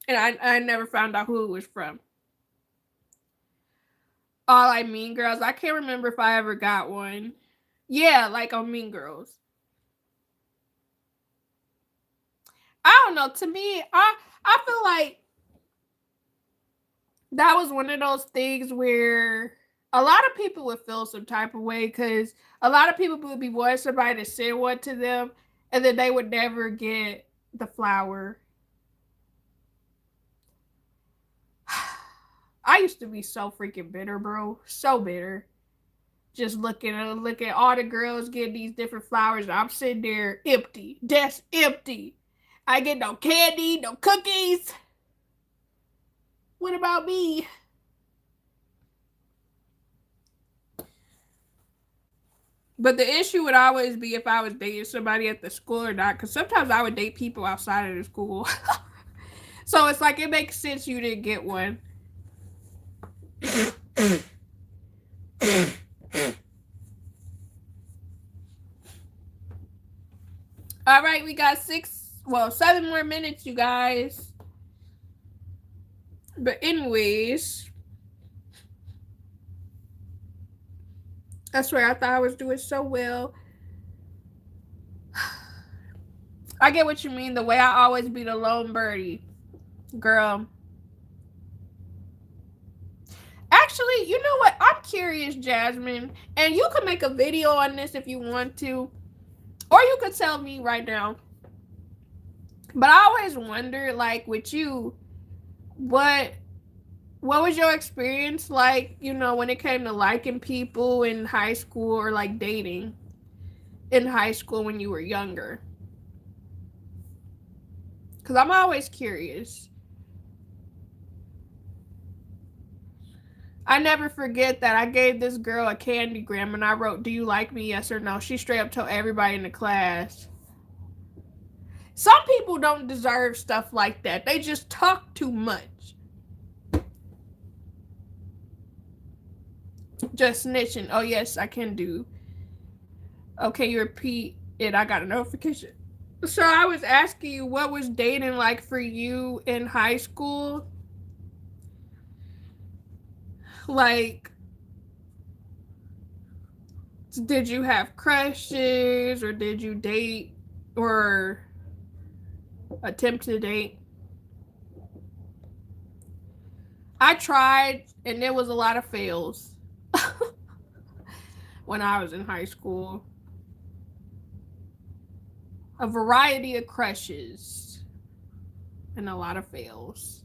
And I never found out who it was from. Oh, like Mean Girls. I can't remember if I ever got one. Yeah, like on Mean Girls. I don't know. To me, I feel like that was one of those things where a lot of people would feel some type of way because a lot of people would be wanting somebody to send one to them and then they would never get the flower. I used to be so freaking bitter, bro. So bitter. Just looking at all the girls getting these different flowers. And I'm sitting there empty. Desk empty. I get no candy, no cookies. What about me? But the issue would always be if I was dating somebody at the school or not, because sometimes I would date people outside of the school. So it's like it makes sense you didn't get one. All right, we got 7 more minutes, you guys. But anyways, I swear I thought I was doing so well. I get what you mean. The way I always be the lone birdie. Girl. Actually, you know what? I'm curious, Jasmine. And you could make a video on this if you want to. Or you could tell me right now. But I always wonder, like, with you, what was your experience like, when it came to liking people in high school or like dating in high school when you were younger? Because I'm always curious. I never forget that I gave this girl a candygram and I wrote, "Do you like me? Yes or no?" She straight up told everybody in the class. Some people don't deserve stuff like that. They just talk too much. Just snitching. Oh, yes, I can do. Okay, you repeat it. I got a notification. So I was asking you, what was dating like for you in high school? Like, did you have crushes or did you date or attempt to date? I tried and there was a lot of fails when I was in high school. A variety of crushes and a lot of fails.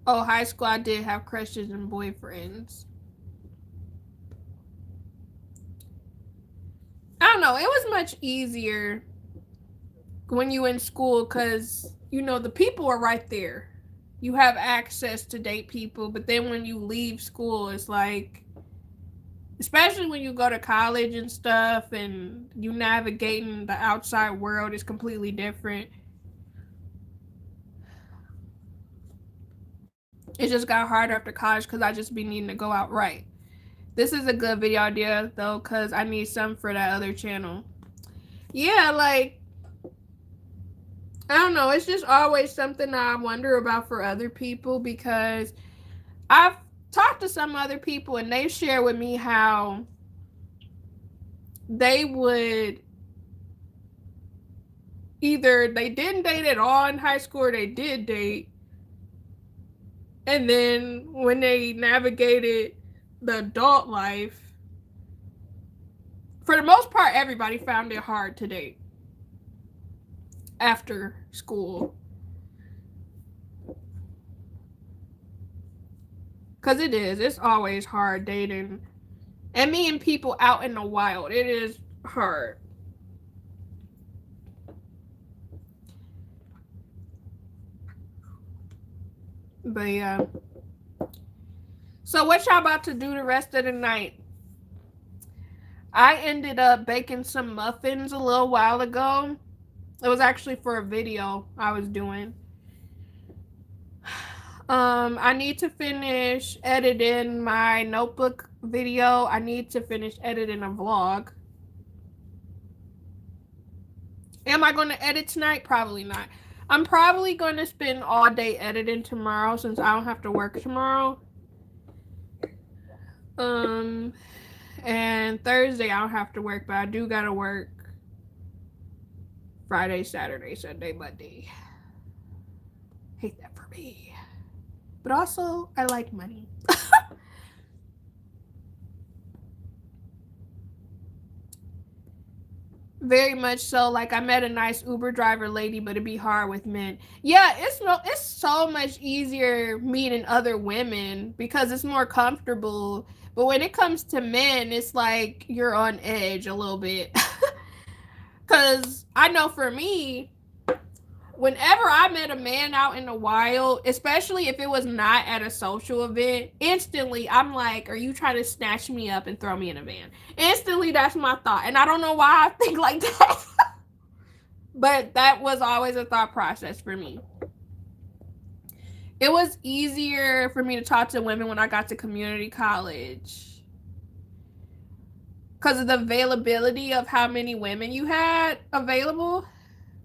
Oh, high school, I did have crushes and boyfriends. I don't know. It was much easier when you in school because, the people are right there. You have access to date people. But then when you leave school, it's like, especially when you go to college and stuff and you navigating the outside world, is completely different. It just got harder after college because I just be needing to go out right. This is a good video idea though because I need some for that other channel. Yeah, like, I don't know. It's just always something that I wonder about for other people because I've talked to some other people and they share with me how they would either they didn't date at all in high school or they did date. And then when they navigated the adult life, for the most part, everybody found it hard to date after school. Because it is. It's always hard dating. And meeting people out in the wild. It is hard. But yeah. So what y'all about to do the rest of the night? I ended up baking some muffins a little while ago. It was actually for a video I was doing. I need to finish editing my notebook video. I need to finish editing a vlog. Am I going to edit tonight? Probably not. I'm probably going to spend all day editing tomorrow since I don't have to work tomorrow. And Thursday I don't have to work, but I do gotta work Friday, Saturday, Sunday, Monday. Hate that for me. But also, I like money. Very much so. Like, I met a nice Uber driver lady, but it'd be hard with men. Yeah, it's so much easier meeting other women because it's more comfortable. But when it comes to men, it's like you're on edge a little bit. Because I know for me, whenever I met a man out in the wild, especially if it was not at a social event, instantly I'm like, are you trying to snatch me up and throw me in a van? Instantly, that's my thought. And I don't know why I think like that. But that was always a thought process for me. It was easier for me to talk to women when I got to community college. Because of the availability of how many women you had available.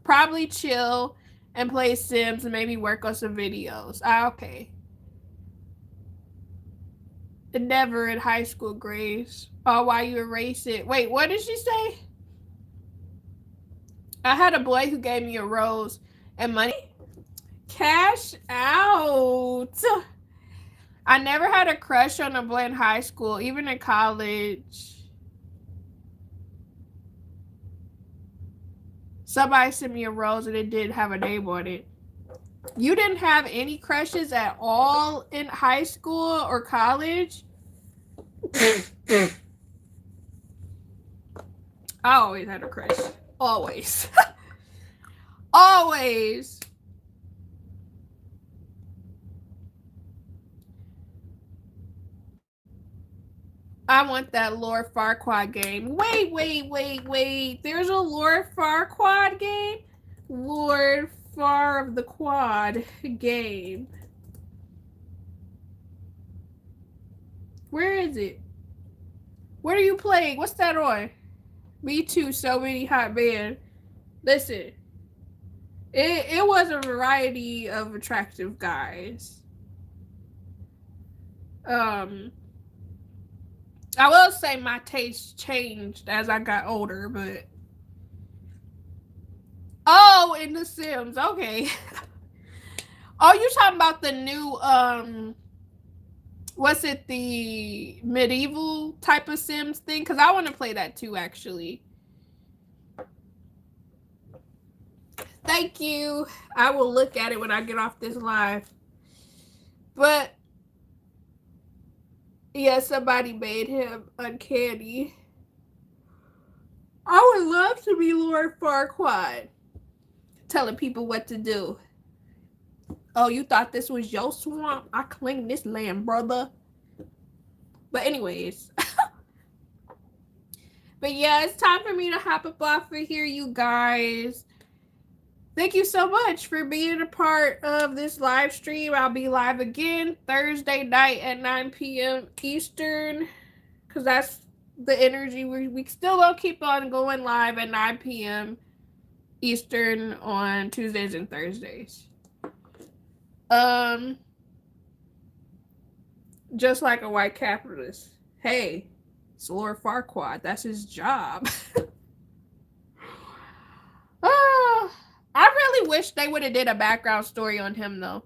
Probably chill and play Sims and maybe work on some videos. Okay. Never in high school, Grace. Oh, why you erase it? Wait, what did she say? I had a boy who gave me a rose and money. Cash out. I never had a crush on a boy in high school, even in college. Somebody sent me a rose and it didn't have a name on it. You didn't have any crushes at all in high school or college? I always had a crush. Always. Always. I want that Lord Farquaad game. Wait. There's a Lord Farquaad game? Lord Far of the Quad game. Where is it? What are you playing? What's that on? Me too, so many hot band. Listen. It was a variety of attractive guys. I will say my taste changed as I got older, but oh, in The Sims, okay. Oh, you talking about the new what's it, the medieval type of Sims thing? Because I want to play that too, actually. Thank you. I will look at it when I get off this live. But yeah, somebody made him uncanny. I would love to be Lord Farquaad, telling people what to do. Oh, you thought this was your swamp? I claim this land, brother. But anyways. But yeah, it's time for me to hop up off of here, you guys. Thank you so much for being a part of this live stream. I'll be live again Thursday night at 9 p.m. Eastern, because that's the energy. We still gonna keep on going live at 9 p.m. Eastern on Tuesdays and Thursdays. Just like a white capitalist. Hey, it's Lord Farquaad. That's his job. I really wish they would have did a background story on him, though.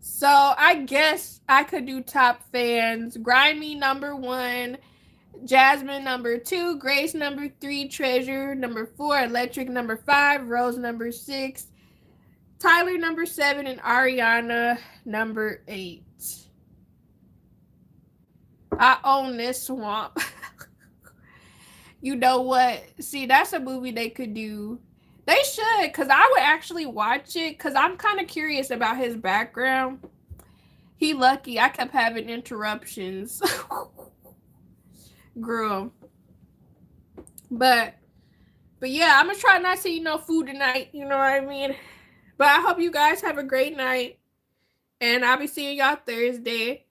So I guess I could do top fans. Grimy #1, Jasmine #2, Grace #3, Treasure #4, Electric #5, Rose #6, Tyler #7, and Ariana #8. I own this swamp. You know what? See, that's a movie they could do. They should, because I would actually watch it, because I'm kind of curious about his background. He lucky. I kept having interruptions. Girl. But yeah, I'm going to try not to eat no food tonight. You know what I mean? But I hope you guys have a great night. And I'll be seeing y'all Thursday.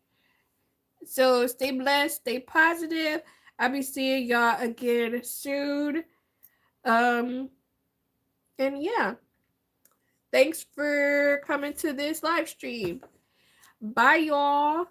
So stay blessed, stay positive. I'll be seeing y'all again soon. And yeah. Thanks for coming to this live stream. Bye, y'all.